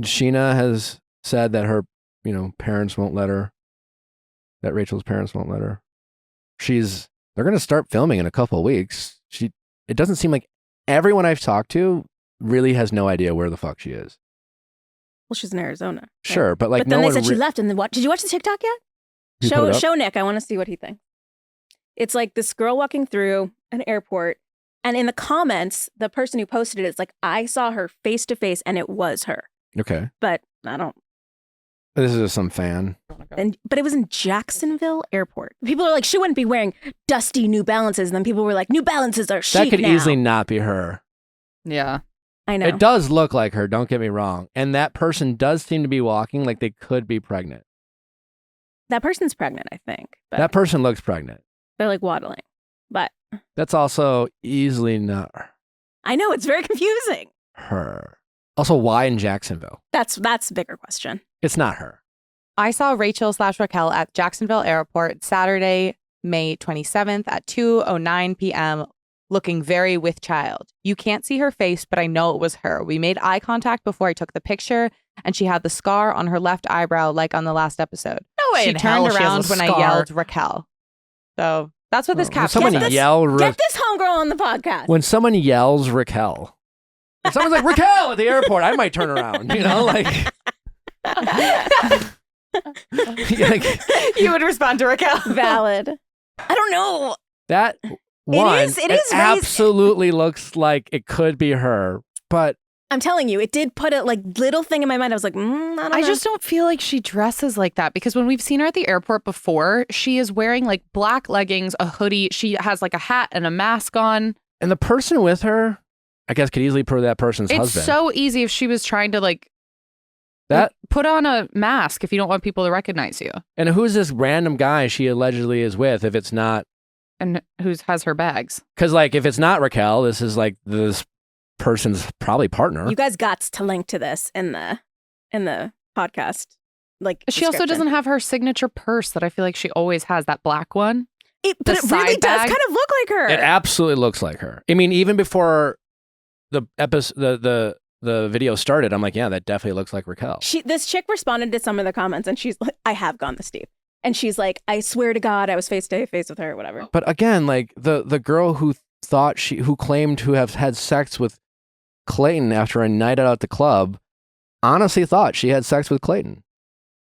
Sheena has said that her, parents won't let her, that Rachel's parents won't let her. They're going to start filming in a couple of weeks. It doesn't seem like everyone I've talked to really has no idea where the fuck she is. Well, she's in Arizona. right? Sure, but like But then no they one said she left, and then what? Did you watch the TikTok yet? You put it up? Show Nick. I want to see what he thinks. It's like this girl walking through an airport, and in the comments, the person who posted it is like, I saw her face to face, and it was her. Okay. But I don't. This is just some fan. But it was in Jacksonville Airport. People are like, she wouldn't be wearing dusty New Balances, and then people were like, New Balances are chic That could now. easily not be her. Yeah. I know. It does look like her, don't get me wrong. And that person does seem to be walking like they could be pregnant. That person's pregnant, I think. But That person looks pregnant. they're like waddling. But That's also easily not I know it's very confusing. her. Also, why in Jacksonville? That's a bigger question. It's not her. I saw Rachel/Raquel at Jacksonville Airport Saturday, May 27th at 2:09 p.m. looking very with child. You can't see her face, but I know it was her. We made eye contact before I took the picture, and she had the scar on her left eyebrow like on the last episode. No way She in hell turned she has around a when I scar. yelled Raquel. So that's what this When caption someone says. Get this homegirl on the podcast. When someone yells Raquel, if someone's like Raquel at the airport, I might turn around. Like You would respond to Raquel. Valid. I don't know. that one. is raised- absolutely looks like it could be her, but I'm telling you, it did put a little thing in my mind. I was like, I don't know. I just don't feel like she dresses like that because when we've seen her at the airport before, she is wearing like black leggings, a hoodie. She has like a hat and a mask on. and the person with her, I guess, could easily prove that person's It's husband. so easy if she was trying to That put on a mask if you don't want people to recognize you. and who's this random guy she allegedly is with? If it's not And who has her bags? Because like if it's not Raquel, this is like this person's probably partner. You guys got to link to this in the podcast. Like She also description. doesn't have her signature purse that I feel like she always has, that black one. But it really side does bag. kind of look like her. It absolutely looks like her. I mean, even before the episode, the video started, I'm like, yeah, that definitely looks like Raquel. This chick responded to some of the comments, and she's like, I have gone this deep. And she's like, I swear to God, I was face to face with her, or whatever. But again, like the girl who claimed to have had sex with Clayton after a night out at the club, honestly thought she had sex with Clayton.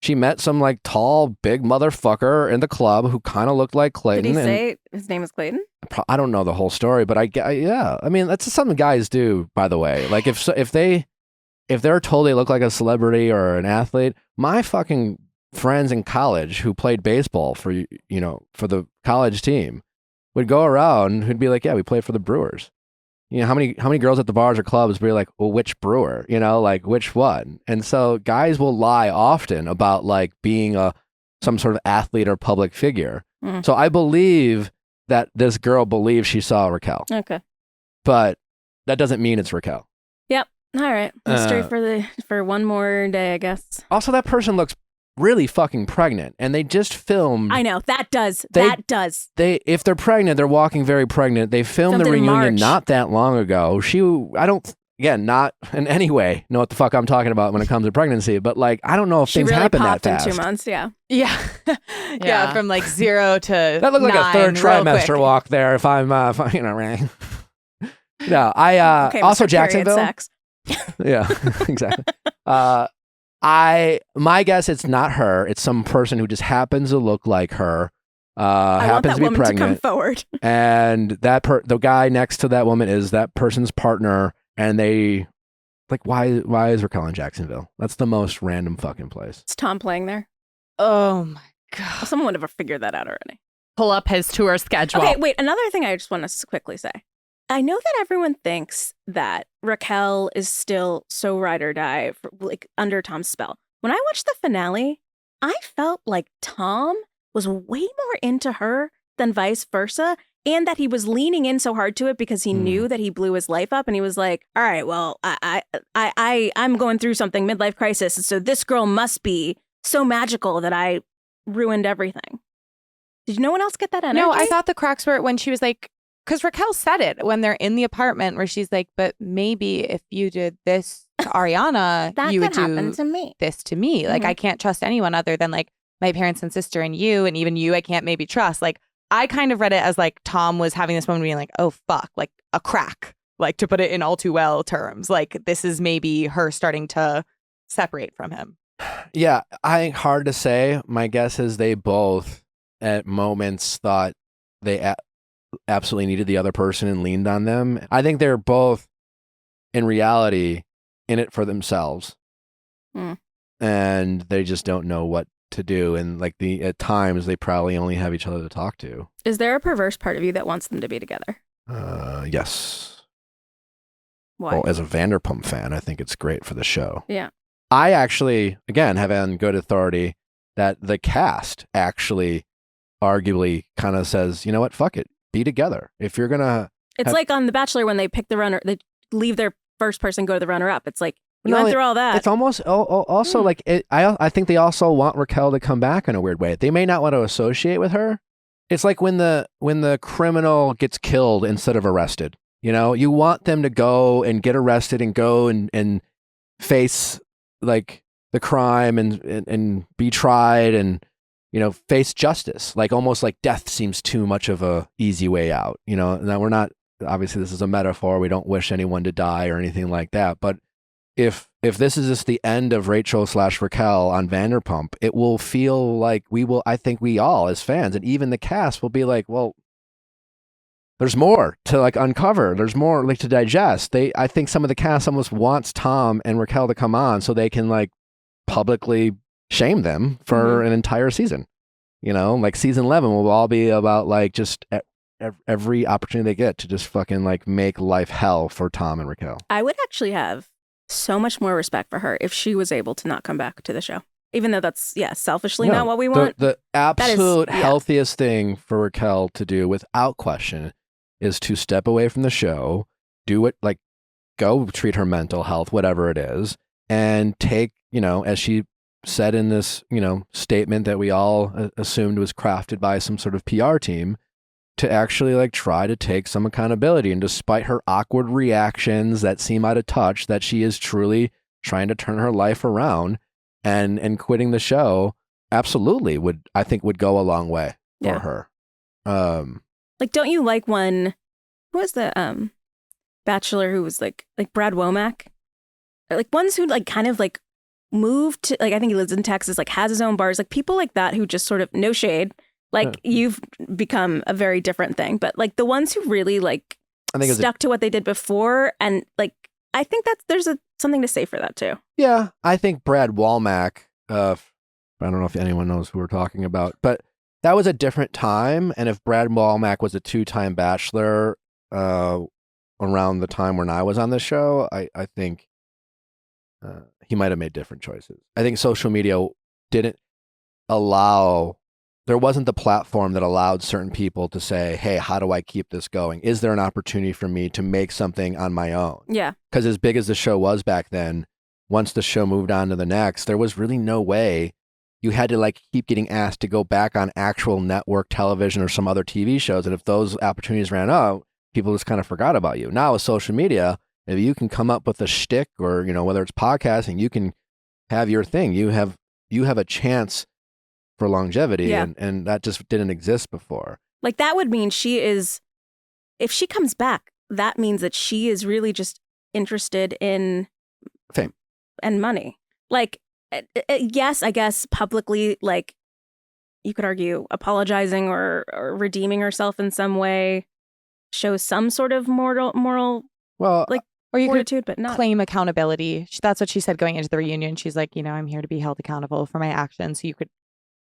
She met some like tall, big motherfucker in the club who kind of looked like Clayton. Did he say his name is Clayton? I don't know the whole story, but yeah. I mean, that's something guys do, by the way. Like if they're told they look like a celebrity or an athlete, my fucking friends in college who played baseball for the college team would go around who'd be like, yeah, we played for the Brewers. You know, how many girls at the bars or clubs would be like, well, which Brewer? You know, like which one? And so guys will lie often about like being some sort of athlete or public figure. Mm. So I believe that this girl believes she saw Raquel. Okay. But that doesn't mean it's Raquel. Yep. All right. Mystery for one more day, I guess. Also, that person looks really fucking pregnant, and they just filmed. I know that does. If they're pregnant, they're walking very pregnant. They filmed the Filmed in reunion March. not that long ago. I don't. Again, not in any way know what the fuck I'm talking about when it comes to pregnancy, but like I don't know if She things really happen that popped in fast. 2 months. Yeah. Yeah. Yeah. From like 0 to That looked like a 9 third real trimester quick. walk there. If I'm, right. No, Okay, also Mr. Period Jacksonville. Sex. Yeah, exactly. My guess it's not her. It's some person who just happens to look like her. I want Happens that to be woman to come pregnant, forward. and the guy next to that woman is that person's partner, and they like why is Raquel in Jacksonville? That's the most random fucking place. Is Tom playing there? Oh my God. Someone would have figured that out already. Pull up his tour schedule. Okay, wait. Another thing I just want to quickly say. I know that everyone thinks that Raquel is still so ride or die like under Tom's spell. When I watched the finale, I felt like Tom was way more into her than vice versa, and that he was leaning in so hard to it because he knew that he blew his life up, and he was like, "All right, well, I'm going through something midlife crisis, so this girl must be so magical that I ruined everything." Did no one else get that energy? No, I thought the cracks were when she was like, because Raquel said it when they're in the apartment where she's like, but maybe if you did this to Ariana, that you could would happen do to me. this to me. Like, I can't trust anyone other than like my parents and sister and you, and even you, I can't maybe trust. Like, I kind of read it as like Tom was having this moment being like, oh, fuck, like a crack, like to put it in all too well terms. Like, this is maybe her starting to separate from him. Yeah, hard to say. My guess is they both at moments thought they absolutely needed the other person and leaned on them. I think they're both in reality in it for themselves. And they just don't know what to do, and like at times they probably only have each other to talk to. Is there a perverse part of you that wants them to be together? Yes. Why? Well, as a Vanderpump fan, I think it's great for the show. Yeah. I actually, again, have on good authority that the cast actually arguably kind of says, you know what, fuck it, be together. If you're gonna, It's like on The Bachelor when they pick the runner, they leave their first person, go to the runner up. It's like you went through all that. It's almost also like it, I think they also want Raquel to come back in a weird way. They may not want to associate with her. It's like when the criminal gets killed instead of arrested. You know, you want them to go and get arrested and go and face like the crime and be tried and, you know, face justice. Like almost like death seems too much of a easy way out. You know, now we're not, obviously this is a metaphor. We don't wish anyone to die or anything like that. But if this is just the end of Rachel/Raquel on Vanderpump, it will feel like I think we all as fans and even the cast will be like, well, there's more to like uncover. There's more like to digest. I think some of the cast almost wants Tom and Raquel to come on so they can like publicly shame them for an entire season. You know, like season 11 will all be about like just every opportunity they get to just fucking like make life hell for Tom and Raquel. I would actually have so much more respect for her if she was able to not come back to the show. even though that's selfishly No, not what we want. The absolute yeah. healthiest thing for Raquel to do, without question, is to step away from the show, do it, like, go treat her mental health, whatever it is, and take, as she said in this, statement that we all assumed was crafted by some sort of PR team, to actually like try to take some accountability. And despite her awkward reactions that seem out of touch, that she is truly trying to turn her life around, and quitting the show absolutely would go a long way for her. Like, don't you like one? Who was the Bachelor who was like Brad Womack? Like ones who like kind of like moved to, like, I think he lives in Texas, like has his own bars, like people like that who just sort of, no shade, like you've become a very different thing, but like the ones who really like stuck to what they did before, and like I think there's something to say for that too. Yeah, I think Brad Womack, I don't know if anyone knows who we're talking about, but that was a different time. And if Brad Womack was a 2-time Bachelor around the time when I was on the show, I think he might have made different choices. I think social media didn't allow, there wasn't the platform that allowed certain people to say, hey, how do I keep this going? Is there an opportunity for me to make something on my own? Yeah. Because as big as the show was back then, once the show moved on to the next, there was really no way. You had to like keep getting asked to go back on actual network television or some other TV shows. And if those opportunities ran out, people just kind of forgot about you. Now with social media, if you can come up with a shtick, or, whether it's podcasting, you can have your thing. You have a chance for longevity, and that just didn't exist before. Like that would mean if she comes back, that means that she is really just interested in fame and money. Like, yes, I guess publicly, like you could argue apologizing or redeeming herself in some way shows some sort of moral, like, or you fortitude, could but not claim accountability. That's what she said going into the reunion. She's like, I'm here to be held accountable for my actions. So you could,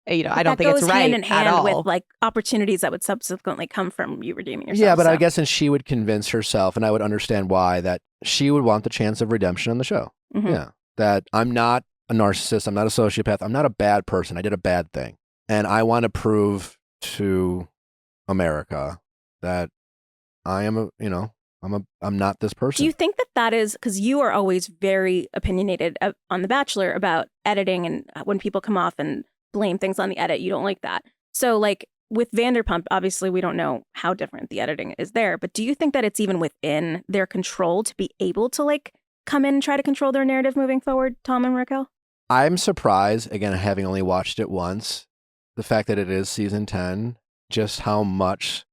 I don't think it's right hand in hand at all. with like opportunities that would subsequently come from you redeeming yourself. Yeah, but I guess, and she would convince herself, and I would understand why, that she would want the chance of redemption on the show. Mm-hmm. Yeah, that I'm not a narcissist, I'm not a sociopath, I'm not a bad person. I did a bad thing, and I want to prove to America that I am I'm not this person. Do you think that is because you are always very opinionated on The Bachelor about editing, and when people come off and blame things on the edit, you don't like that. So like with Vanderpump, obviously we don't know how different the editing is there, but do you think that it's even within their control to be able to like come in and try to control their narrative moving forward, Tom and Raquel? I'm surprised, again, having only watched it once, the fact that it is season 10, just how much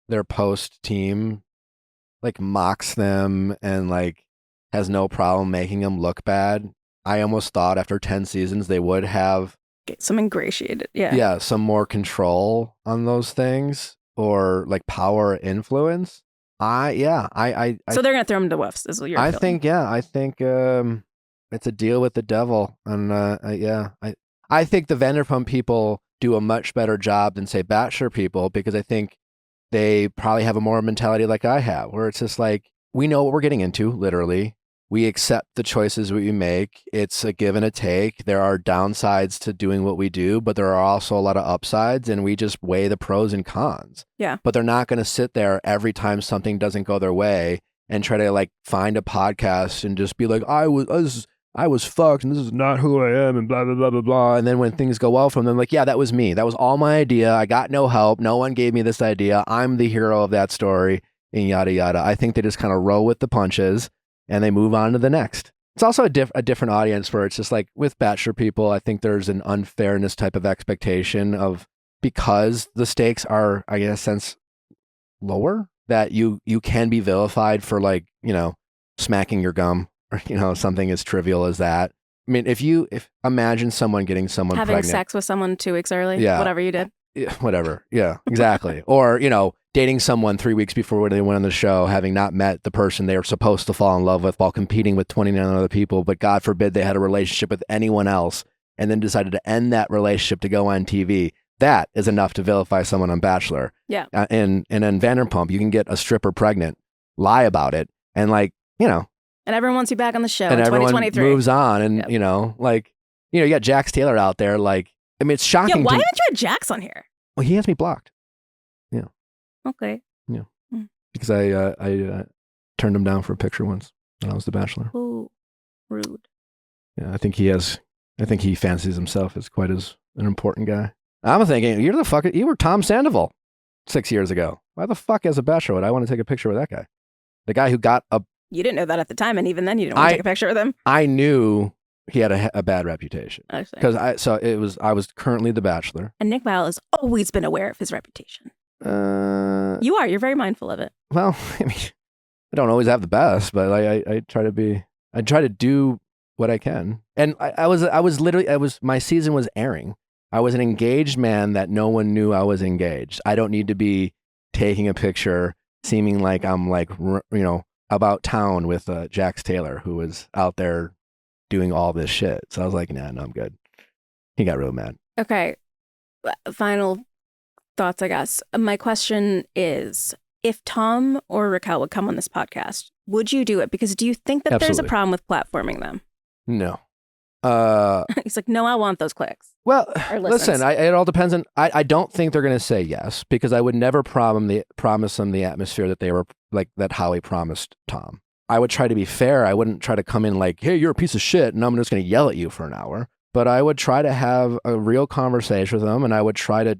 their post team like mocks them and like has no problem making them look bad. I almost thought after 10 seasons they would have some ingratiated, some more control on those things, or like power or influence. So they're gonna throw them to wolves, is what you're feeling. I think it's a deal with the devil, and I think the Vanderpump people do a much better job than say Bachelor people, because I think they probably have a more mentality like I have, where it's just like, we know what we're getting into, literally. We accept the choices we make. It's a give and a take. There are downsides to doing what we do, but there are also a lot of upsides, and we just weigh the pros and cons. Yeah. But they're not going to sit there every time something doesn't go their way and try to like find a podcast and just be like, I was fucked and this is not who I am and blah, blah, blah, blah, blah. And then when things go well from them, like, yeah, that was me. That was all my idea. I got no help. No one gave me this idea. I'm the hero of that story, and yada, yada. I think they just kind of roll with the punches and they move on to the next. It's also a different audience, where it's just like with Bachelor people, I think there's an unfairness type of expectation of, because the stakes are, I guess, sense lower, that you can be vilified for like, smacking your gum, or, something as trivial as that. I mean, if imagine someone getting someone having pregnant. sex with someone 2 weeks early, whatever you did. Yeah, whatever. Yeah, exactly. Or, dating someone 3 weeks before they went on the show, having not met the person they were supposed to fall in love with, while competing with 29 other people, but God forbid they had a relationship with anyone else, and then decided to end that relationship to go on TV. That is enough to vilify someone on Bachelor. Yeah. And in Vanderpump, you can get a stripper pregnant, lie about it, and like, and everyone wants you back on the show and in everyone 2023. moves on, and like, you got Jax Taylor out there. Like, I mean, it's shocking. Yeah, why haven't you had Jax on here? Well, he has me blocked. Yeah. Okay. Yeah. Because I turned him down for a picture once when I was The Bachelor. Ooh, rude. Yeah, I think he fancies himself as quite as an important guy. I'm thinking, you were Tom Sandoval 6 years ago. Why the fuck, as a Bachelor, would I want to take a picture with that guy? The guy who got a... You didn't know that at the time, and even then you didn't want to take a picture with him? I knew he had a bad reputation. Because I was currently The Bachelor. And Nick Viall has always been aware of his reputation. You're very mindful of it. Well, I mean, I don't always have the best, but I try to do what I can. And my season was airing. I was an engaged man that no one knew I was engaged. I don't need to be taking a picture seeming like I'm like, about town with Jax Taylor, who was out there doing all this shit. So I was like, nah, no, I'm good. He got real mad. Okay. Final thoughts, I guess. My question is, if Tom or Raquel would come on this podcast, would you do it? Because do you think that there's a problem with platforming them? No. He's like, no, I want those clicks. Well, listen, it all depends on. I don't think they're going to say yes, because I would never promise them the atmosphere that they were like that Howie promised Tom. I would try to be fair. I wouldn't try to come in like, hey, you're a piece of shit, and I'm just going to yell at you for an hour. But I would try to have a real conversation with them, and I would try to,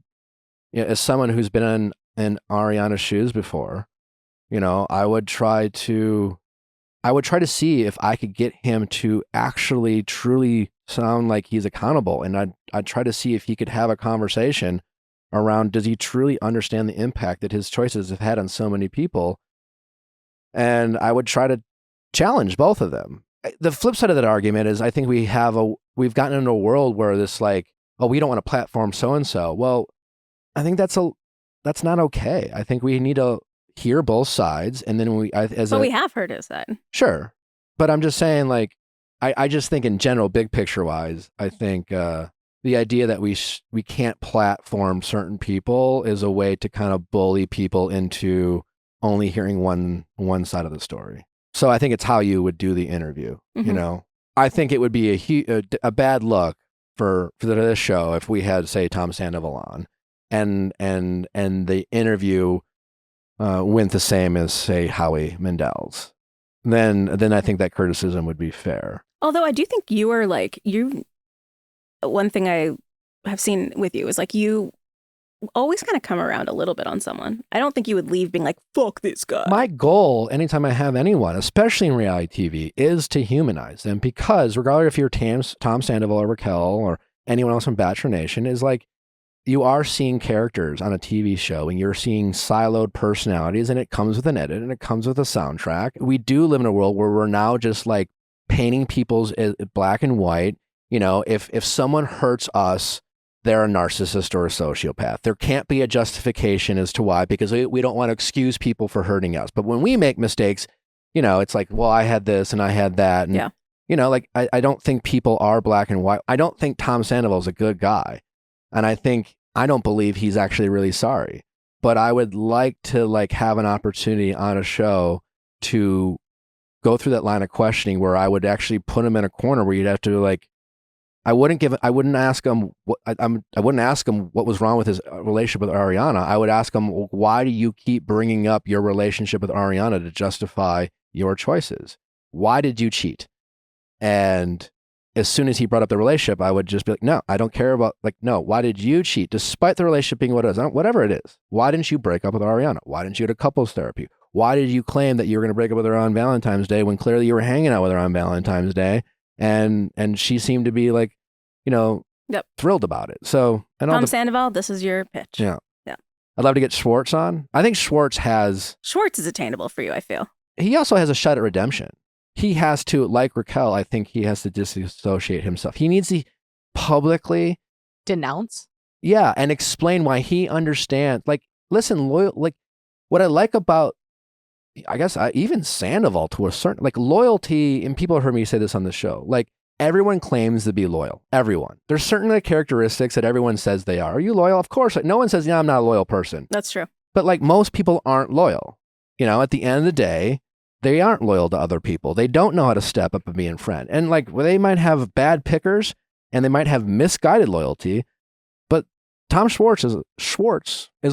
as someone who's been in Ariana's shoes before, I would try to see if I could get him to actually truly sound like he's accountable. And I'd try to see if he could have a conversation around, does he truly understand the impact that his choices have had on so many people? And I would try to challenge both of them. The flip side of that argument is, I think we've gotten into a world where this like, oh, we don't want to platform so-and-so. Well, I think that's not okay. I think we need to hear both sides, and then we have heard his side. Sure, but I'm just saying, like, I just think in general, big picture wise, I think the idea that we can't platform certain people is a way to kind of bully people into only hearing one side of the story. So I think it's how you would do the interview. Mm-hmm. I think it would be a bad look for this show if we had, say, Tom Sandoval on, and the interview went the same as, say, Howie Mandel's. Then I think that criticism would be fair. Although I do think you are like, one thing I have seen with you is like, you always kind of come around a little bit on someone. I don't think you would leave being like, fuck this guy. My goal, anytime I have anyone, especially in reality TV, is to humanize them, because regardless if you're Tom Sandoval or Raquel or anyone else from Bachelor Nation, is like, you are seeing characters on a TV show, and you're seeing siloed personalities, and it comes with an edit, and it comes with a soundtrack. We do live in a world where we're now just like painting people's black and white. If someone hurts us, they're a narcissist or a sociopath. There can't be a justification as to why, because we don't want to excuse people for hurting us. But when we make mistakes, it's like, well, I had this and I had that. And, yeah. I don't think people are black and white. I don't think Tom Sandoval is a good guy. And I don't believe he's actually really sorry. But I would like to have an opportunity on a show to go through that line of questioning where I would actually put him in a corner where you'd have to I wouldn't ask him what was wrong with his relationship with Ariana. I would ask him, why do you keep bringing up your relationship with Ariana to justify your choices? Why did you cheat? And as soon as he brought up the relationship, I would just be like, no, I don't care about, no, why did you cheat? Despite the relationship being what it is, whatever it is, why didn't you break up with Ariana? Why didn't you go to couples therapy? Why did you claim that you were going to break up with her on Valentine's Day when clearly you were hanging out with her on Valentine's Day? And she seemed to be thrilled about it. So, and Tom Sandoval, this is your pitch. Yeah. Yeah. I'd love to get Schwartz on. I think Schwartz is attainable for you, I feel. He also has a shot at redemption. He has to, like Raquel, I think he has to disassociate himself. He needs to publicly denounce. Yeah. And explain why he understands. Listen, what I like about, I guess, even Sandoval to a certain, loyalty, and people have heard me say this on the show, everyone claims to be loyal. Everyone. There's certain characteristics that everyone says they are. Are you loyal? Of course. No one says, yeah, I'm not a loyal person. That's true. But most people aren't loyal. At the end of the day, they aren't loyal to other people. They don't know how to step up and be a friend. And they might have bad pickers, and they might have misguided loyalty, but Tom Schwartz is a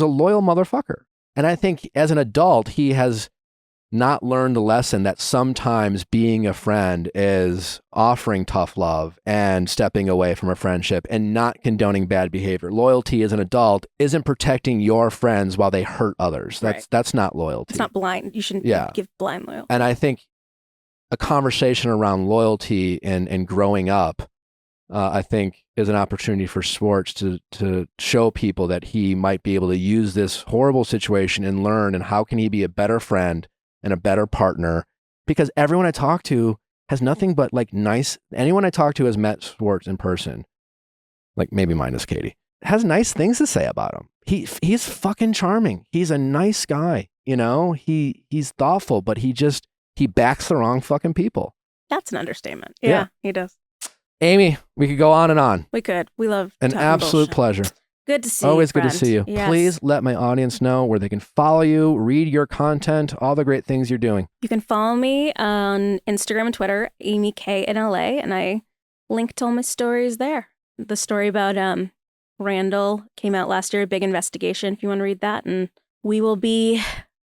loyal motherfucker. And I think as an adult, he has not learned the lesson that sometimes being a friend is offering tough love and stepping away from a friendship and not condoning bad behavior. Loyalty as an adult isn't protecting your friends while they hurt others. That's not loyalty. It's not blind. You shouldn't give blind loyalty. And I think a conversation around loyalty and growing up, I think, is an opportunity for Schwartz to show people that he might be able to use this horrible situation and learn, and how can he be a better friend and a better partner, because everyone I talk to has nothing but like nice. Anyone I talk to has met Schwartz in person, like maybe minus Katie, has nice things to say about him. He's fucking charming. He's a nice guy. You know, he's thoughtful, but he backs the wrong fucking people. That's an understatement. Yeah, he does. Amy, we could go on and on. We could. We love an absolute pleasure. Good to see Always you, good to see you. Yes. Please let my audience know where they can follow you, read your content, all the great things you're doing. You can follow me on Instagram and Twitter, Amy K in LA, and I linked all my stories there. The story about Randall came out last year, a big investigation, if you want to read that. And we're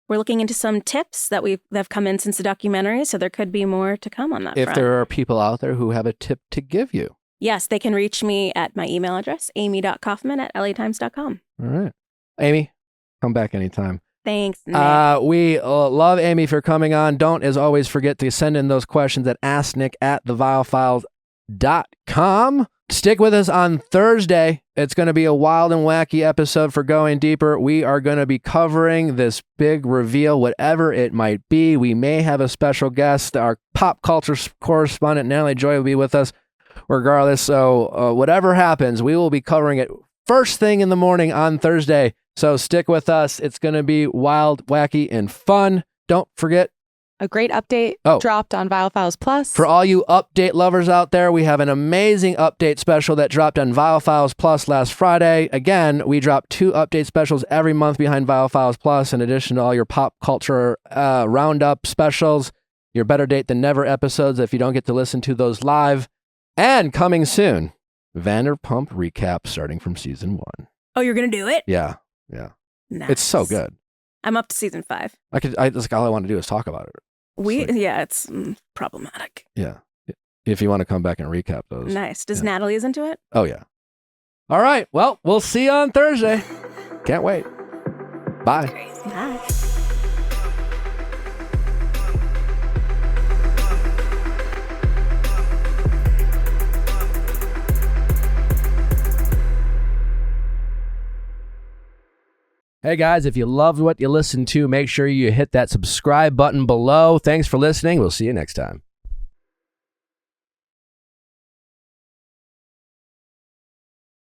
looking into some tips that have come in since the documentary, so there could be more to come on that front. If there are people out there who have a tip to give you. Yes, they can reach me at my email address, amy.kaufman@latimes.com. All right. Amy, come back anytime. Thanks, Nick. We love Amy for coming on. Don't, as always, forget to send in those questions at asknick@theviallfiles.com. Stick with us on Thursday. It's going to be a wild and wacky episode for Going Deeper. We are going to be covering this big reveal, whatever it might be. We may have a special guest. Our pop culture correspondent, Natalie Joy, will be with us regardless. So whatever happens, we will be covering it first thing in the morning on Thursday. So stick with us. It's going to be wild, wacky, and fun. Don't forget, a great update dropped on Viall Files Plus. For all you update lovers out there, we have an amazing update special that dropped on Viall Files Plus last Friday. Again, we drop 2 update specials every month behind Viall Files Plus, in addition to all your pop culture roundup specials, your Better Date Than Never episodes if you don't get to listen to those live. And coming soon, Vanderpump recap starting from season 1. Oh, you're going to do it? Yeah. Nice. It's so good. I'm up to season 5. That's all I want to do is talk about it. It's problematic. Yeah. If you want to come back and recap those. Nice. Does Natalie's into it? Oh, yeah. All right. Well, we'll see you on Thursday. Can't wait. Bye. Bye. Hey guys, if you loved what you listened to, make sure you hit that subscribe button below. Thanks for listening. We'll see you next time.